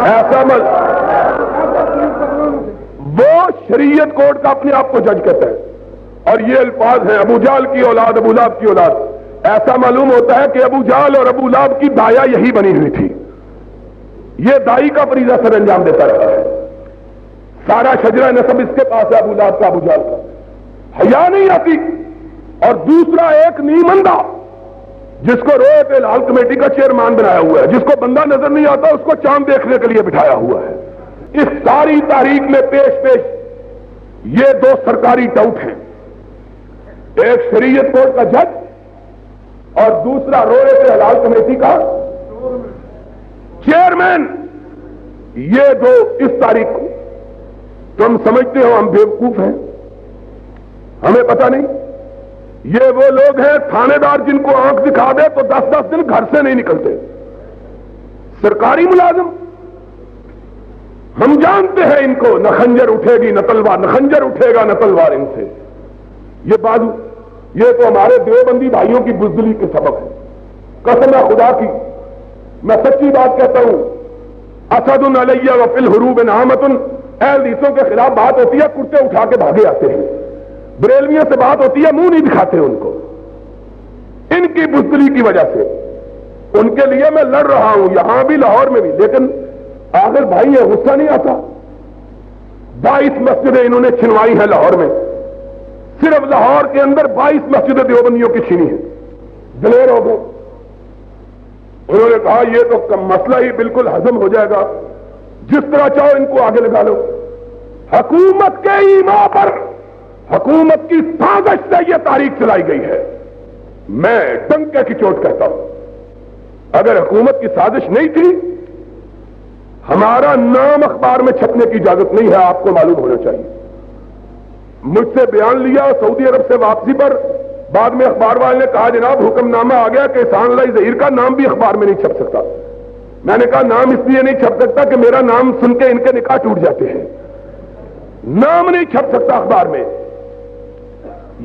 ایسا مت۔ وہ شریعت کورٹ کا اپنے آپ کو جج کہتا ہے، اور یہ الفاظ ہیں ابو جال کی اولاد، ابو لہب کی اولاد۔ ایسا معلوم ہوتا ہے کہ ابو جال اور ابو لہب کی دایا یہی بنی ہوئی تھی، یہ دائی کا فریضہ سر انجام دیتا رہا ہے، سارا شجرہ نسب اس کے پاس ہے، ابو لہب کا، ابو جال کا۔ حیا نہیں آتی۔ اور دوسرا ایک نیمندہ جس کو روئے پہ لال کمیٹی کا چیئرمین بنایا ہوا ہے، جس کو بندہ نظر نہیں آتا اس کو چاند دیکھنے کے لیے بٹھایا ہوا ہے۔ اس ساری تاریخ میں پیش یہ دو سرکاری ٹاؤٹ ہیں، ایک شریعت کورٹ کا جج اور دوسرا روئے پہ لال کمیٹی کا چیئرمین۔ یہ دو اس تاریخ کو تم سمجھتے ہو ہم بیوقوف ہیں، ہمیں پتہ نہیں۔ یہ وہ لوگ ہیں تھانے دار جن کو آنکھ دکھا دے تو 10 دن گھر سے نہیں نکلتے، سرکاری ملازم۔ ہم جانتے ہیں ان کو، نہ خنجر اٹھے گی نہ تلوار، نہ خنجر اٹھے گا نہ تلوار ان سے۔ یہ بازو، یہ تو ہمارے دیوبندی بھائیوں کی بزدلی کے سبب ہے، قسم خدا کی میں سچی بات کہتا ہوں۔ اسد علیہ وفی الحروب نعمت، اہل حدیثوں کے خلاف بات ہوتی ہے کرتے اٹھا کے بھاگے آتے ہیں، بریلویوں سے بات ہوتی ہے منہ نہیں دکھاتے ان کو، ان کی بزدلی کی وجہ سے۔ ان کے لیے میں لڑ رہا ہوں یہاں بھی لاہور میں بھی، لیکن آخر بھائی یہ غصہ نہیں آتا؟ 22 مسجدیں انہوں نے چھنوائی ہیں لاہور میں، صرف لاہور کے اندر 22 مسجدیں دیوبندیوں کی چھینی ہیں، دلیر ہو گئے۔ انہوں نے کہا یہ تو مسئلہ ہی بالکل ہضم ہو جائے گا، جس طرح چاہو ان کو آگے لگا لو۔ حکومت کے ایما پر، حکومت کی سازش سے یہ تاریخ چلائی گئی ہے۔ میں ڈنکے کی چوٹ کہتا ہوں، اگر حکومت کی سازش نہیں تھی، ہمارا نام اخبار میں چھپنے کی اجازت نہیں ہے، آپ کو معلوم ہونا چاہیے۔ مجھ سے بیان لیا سعودی عرب سے واپسی پر، بعد میں اخبار والے نے کہا جناب حکم نامہ آ گیا کہ احسان اللہ ظہیر کا نام بھی اخبار میں نہیں چھپ سکتا۔ میں نے کہا نام اس لیے نہیں چھپ سکتا کہ میرا نام سن کے ان کے نکاح ٹوٹ جاتے ہیں، نام نہیں چھپ سکتا اخبار میں،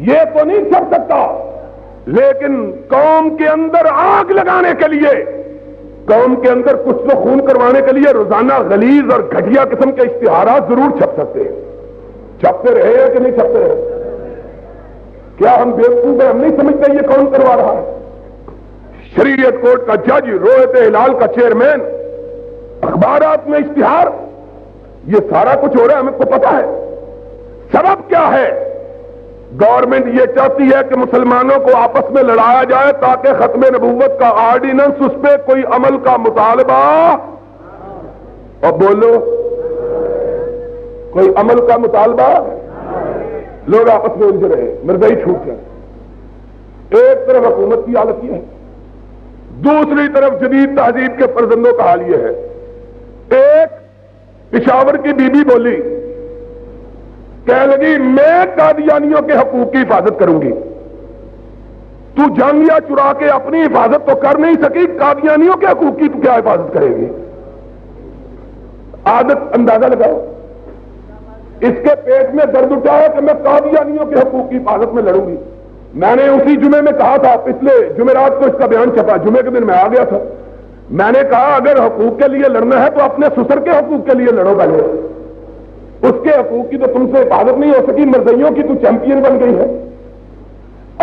یہ تو نہیں چھپ سکتا، لیکن قوم کے اندر آگ لگانے کے لیے، قوم کے اندر کچھ تو خون کروانے کے لیے روزانہ غلیظ اور گھٹیا قسم کے اشتہارات ضرور چھپ سکتے ہیں۔ چھپتے رہے ہیں کہ نہیں چھپتے رہے؟ کیا ہم بیوقوف ہیں؟ ہم نہیں سمجھتے یہ کون کروا رہا ہے؟ شریعت کورٹ کا جج، رویت ہلال کا چیئرمین، اخبارات میں اشتہار، یہ سارا کچھ ہو رہا ہے، ہمیں کو پتا ہے۔ سبب کیا ہے؟ گورنمنٹ یہ چاہتی ہے کہ مسلمانوں کو آپس میں لڑایا جائے تاکہ ختم نبوت کا آرڈیننس، اس پہ کوئی عمل کا مطالبہ، اور بولو کوئی عمل کا مطالبہ، لوگ آپس میں الجھ رہے، مرزائی چھوٹ جائے۔ ایک طرف حکومت کی حالت یہ ہے، دوسری طرف جدید تہذیب کے فرزندوں کا حال یہ ہے۔ ایک پشاور کی بی بی بولی، کہنے لگی میں قادیانیوں کے حقوق کی حفاظت کروں گی۔ تو جانگیا چرا کے اپنی حفاظت تو کر نہیں سکی، قادیانیوں کے حقوق کی تو کیا حفاظت کرے گی؟ عادت اندازہ لگاؤ، اس کے پیٹ میں درد اٹھایا کہ میں قادیانیوں کے حقوق کی حفاظت میں لڑوں گی۔ میں نے اسی جمعے میں کہا تھا، پچھلے جمعرات کو اس کا بیان چھپا، جمعے کے دن میں آ گیا تھا، میں نے کہا اگر حقوق کے لیے لڑنا ہے تو اپنے سسر کے حقوق کے لیے لڑو پہلے، اس کے حقوق کی تو تم سے حفاظت نہیں ہو سکی، مرزائیوں کی تو چیمپئن بن گئی ہے۔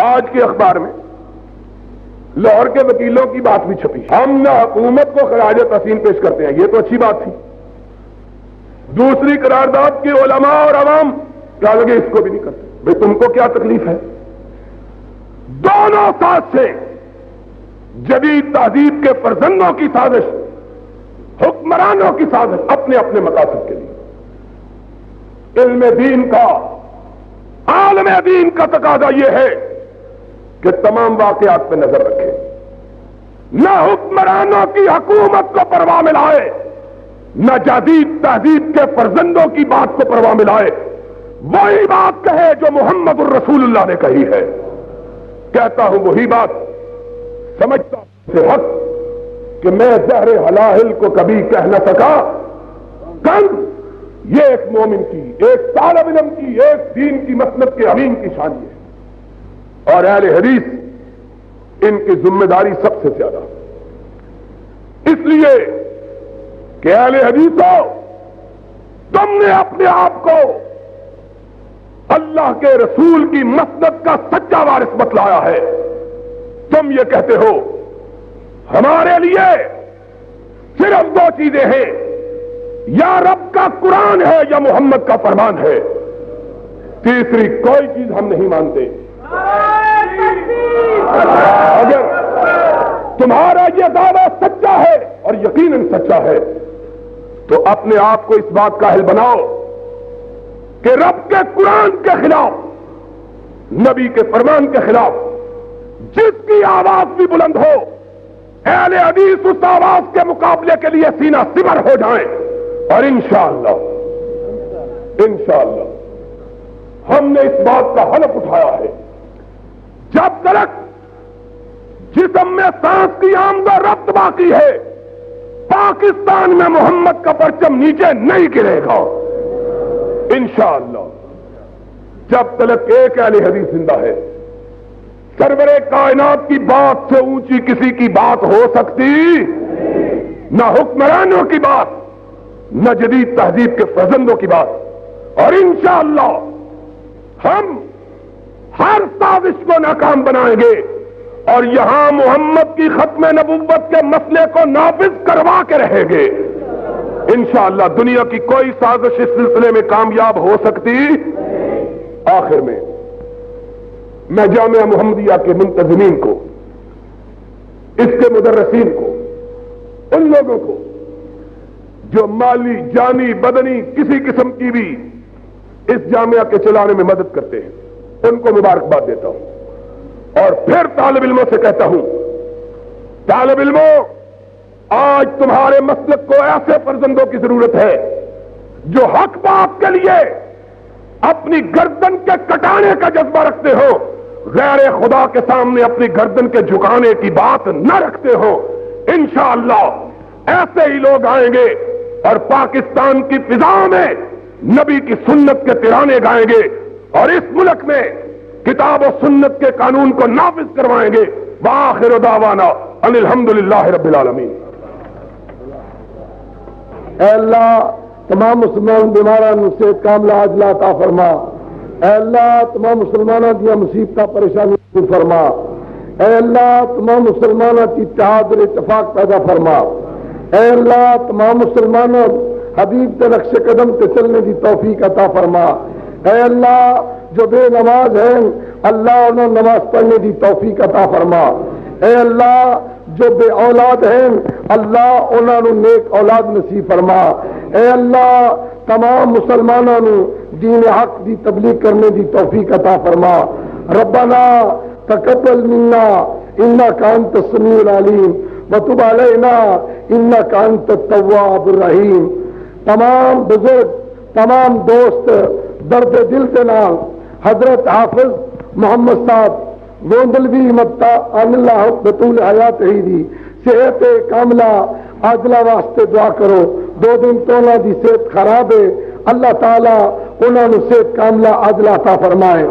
آج کے اخبار میں لاہور کے وکیلوں کی بات بھی چھپی، ہم نہ حکومت کو خراج تحسین پیش کرتے ہیں، یہ تو اچھی بات تھی۔ دوسری قرارداد کی علماء اور عوام کیا لگے اس کو بھی نہیں کرتے، بھئی تم کو کیا تکلیف ہے؟ دونوں ساتھ سے جدید تہذیب کے فرزندوں کی سازش، حکمرانوں کی سازش، اپنے اپنے مقاصد کے لیے۔ علم دین کا، عالم دین کا تقاضا یہ ہے کہ تمام واقعات پہ نظر رکھے، نہ حکمرانوں کی حکومت کو پرواہ ملائے، نہ جدید تہذیب کے فرزندوں کی بات کو پرواہ ملائے، وہی بات کہے جو محمد الرسول اللہ نے کہی ہے۔ کہتا ہوں وہی بات، سمجھتا سے حق کہ میں زہر حلاہل کو کبھی کہہ نہ سکا، کل یہ ایک مومن کی، ایک طالب علم کی، ایک دین کی مسلک کے امین کی شان ہے، اور اہل حدیث ان کی ذمہ داری سب سے زیادہ، اس لیے کہ اہل حدیثوں تم نے اپنے آپ کو اللہ کے رسول کی مسلک کا سچا وارث بتلایا ہے۔ تم یہ کہتے ہو ہمارے لیے صرف دو چیزیں ہیں، یا رب کا قرآن ہے یا محمد کا فرمان ہے، تیسری کوئی چیز ہم نہیں مانتے۔ اگر تمہارا یہ دعویٰ سچا ہے اور یقیناً سچا ہے تو اپنے آپ کو اس بات کا اہل بناؤ کہ رب کے قرآن کے خلاف، نبی کے فرمان کے خلاف جس کی آواز بھی بلند ہو، اہل حدیث اس آواز کے مقابلے کے لیے سینہ سپر ہو جائیں، اور انشاءاللہ ہم نے اس بات کا حلف اٹھایا ہے، جب تک جسم میں سانس کی آمد و رفت باقی ہے، پاکستان میں محمد کا پرچم نیچے نہیں گرے گا انشاءاللہ۔ جب تک ایک اہل حدیث زندہ ہے، سرور کائنات کی بات سے اونچی کسی کی بات ہو سکتی، نہ حکمرانوں کی بات، نہ جدید تہذیب کے فرزندوں کی بات، اور انشاءاللہ ہم ہر سازش کو ناکام بنائیں گے، اور یہاں محمد کی ختم نبوت کے مسئلے کو نافذ کروا کے رہیں گے انشاءاللہ۔ دنیا کی کوئی سازش اس سلسلے میں کامیاب ہو سکتی۔ آخر میں جامعہ محمدیہ کے منتظمین کو، اس کے مدرسین کو، ان لوگوں کو جو مالی، جانی، بدنی کسی قسم کی بھی اس جامعہ کے چلانے میں مدد کرتے ہیں، ان کو مبارکباد دیتا ہوں، اور پھر طالب علموں سے کہتا ہوں، طالب علموں آج تمہارے مسلک کو ایسے فرزندوں کی ضرورت ہے جو حق بات کے لیے اپنی گردن کے کٹانے کا جذبہ رکھتے ہو، غیر خدا کے سامنے اپنی گردن کے جھکانے کی بات نہ رکھتے ہو۔ انشاءاللہ ایسے ہی لوگ آئیں گے اور پاکستان کی فضا میں نبی کی سنت کے ترانے گائیں گے، اور اس ملک میں کتاب و سنت کے قانون کو نافذ کروائیں گے۔ وآخر دعوانا ان الحمدللہ رب العالمین۔ اے اللہ تمام مسلمان بیماران صحت کاملہ عاجلہ عطا فرما،
اے اللہ تمام مسلمانوں دیا مصیبت پریشانی دور فرما، اے اللہ تمام مسلمانوں کی اتحاد اور اتفاق پیدا فرما، اے اللہ تمام مسلمانوں حبیب کے نقش قدم تے چلنے کی توفیق عطا فرما، اے اللہ جو بے نماز ہیں اللہ انہوں نماز پڑھنے کی توفیق عطا فرما، اے اللہ جو بے اولاد ہیں اللہ انہوں نیک اولاد نصیب فرما، اے اللہ تمام مسلمانوں دین حق دی تبلیغ کرنے دی توفیق عطا فرما۔ ربنا تقبل منا انک انت السمیع العلیم وتب علینا انک انت التواب الرحیم۔ تمام بزرگ، تمام دوست درد دل کے نال حضرت حافظ محمد صاحب گوندلوی متا ان اللہ بطول حیات ہی دی صحت کاملہ عاجلہ واسطے دعا کرو۔ 2 دن تو انہاں دی صحت خراب ہے، اللہ تعالیٰ انہوں نے صحت کاملہ عاجلہ عطا فرمائے،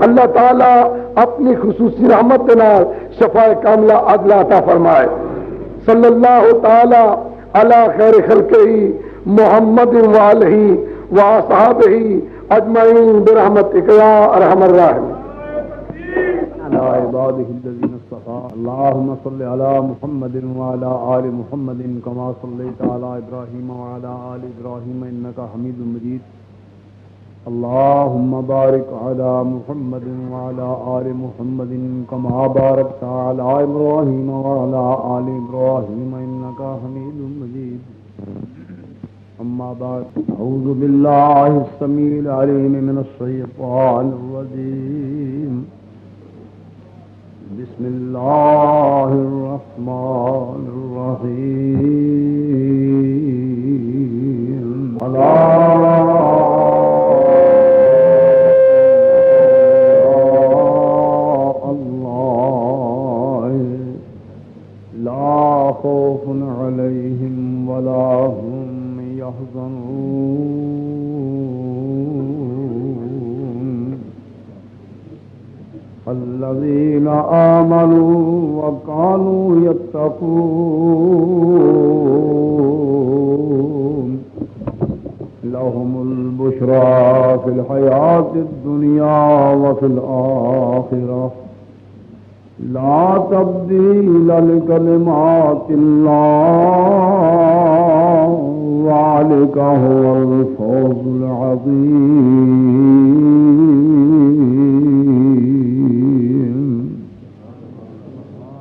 اللہ تعالیٰ اپنی خصوصی رحمت کے نال شفاء کاملہ عاجلہ عطا فرمائے۔ صلی اللہ تعالی علی خیر خلقہ محمد وآلہ وصحابہ اجمعین برحمتک یا ارحم الراحمین۔
على عباده الذين اصطفى اللهم صل على محمد وعلى آل محمد كما صليت على إبراهيم وعلى آل إبراهيم إنك حميد مجيد اللهم بارك على محمد وعلى آل محمد كما باركت على إبراهيم وعلى آل إبراهيم إنك حميد مجيد أما بعد أعوذ بالله السميع العليم من الشيطان الرجيم بسم الله الرحمن الرحيم الله لا خوف عليهم ولا هم يحزنون الذين آمنوا وكانوا يتقون لهم البشرى في الحياة الدنيا وفي الآخرة لا تبديل لكلمات الله ذلك هو الفوز العظيم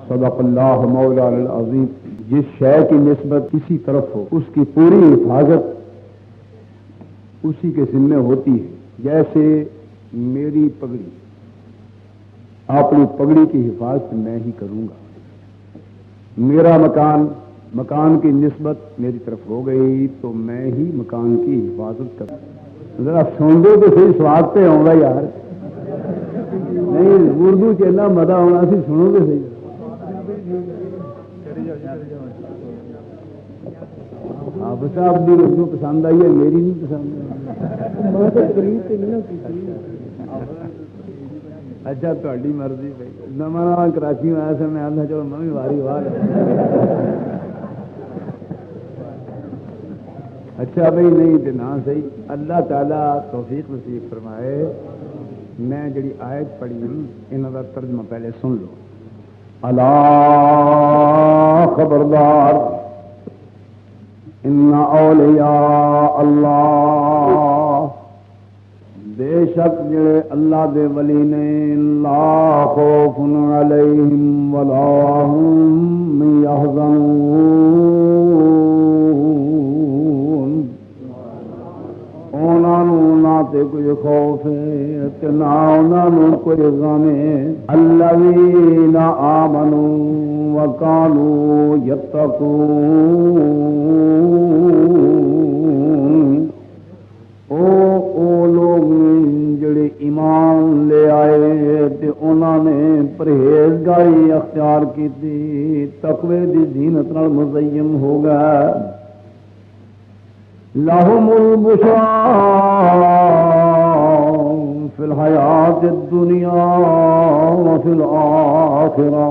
صدق اللہ مولانا العظیم۔ جس شے کی نسبت کسی طرف ہو اس کی پوری حفاظت اسی کے ذمہ ہوتی ہے، جیسے میری پگڑی، اپنی پگڑی کی حفاظت میں ہی کروں گا۔ میرا مکان کی نسبت میری طرف ہو گئی تو میں ہی مکان کی حفاظت کروں۔ ذرا سن دو تو صحیح سواد پہ آؤں گا یار، نہیں اردو چلنا مزہ ہونا سی، سنو گے صحیح۔ آپ صاحب بھی اردو پسند آئی ہے، میری نہیں پسند آئی۔ اچھا تھوڑی مرضی بھائی، نواں کراچی میں آیا سا، میں آتا چلو میں بھی واری وار۔ اچھا بھائی نہیں تو نہ صحیح، اللہ تعالیٰ توفیق نصیب فرمائے۔ میں جڑی آیت پڑھی انہوں کا ترجمہ پہلے سن لو۔ الا خبردار ان اولیاء اللہ، بے شک جڑے اللہ دے ولی نے، لا خوف علیہم ولا هم یحزنون، انہوں نہ تے کوئی خوف ہے تے نہ انہوں کوئی غم ہے۔ الذین آمنوا وکانوا یتقون، او لوگ جڑے ایمان لے آئے تے انہوں نے پرہیزگاری اختیار کی تھی، تقوی دی زینت نال مزین ہو گئے۔ لہم البشرى فی الحیات الدنیا وفی الآخرہ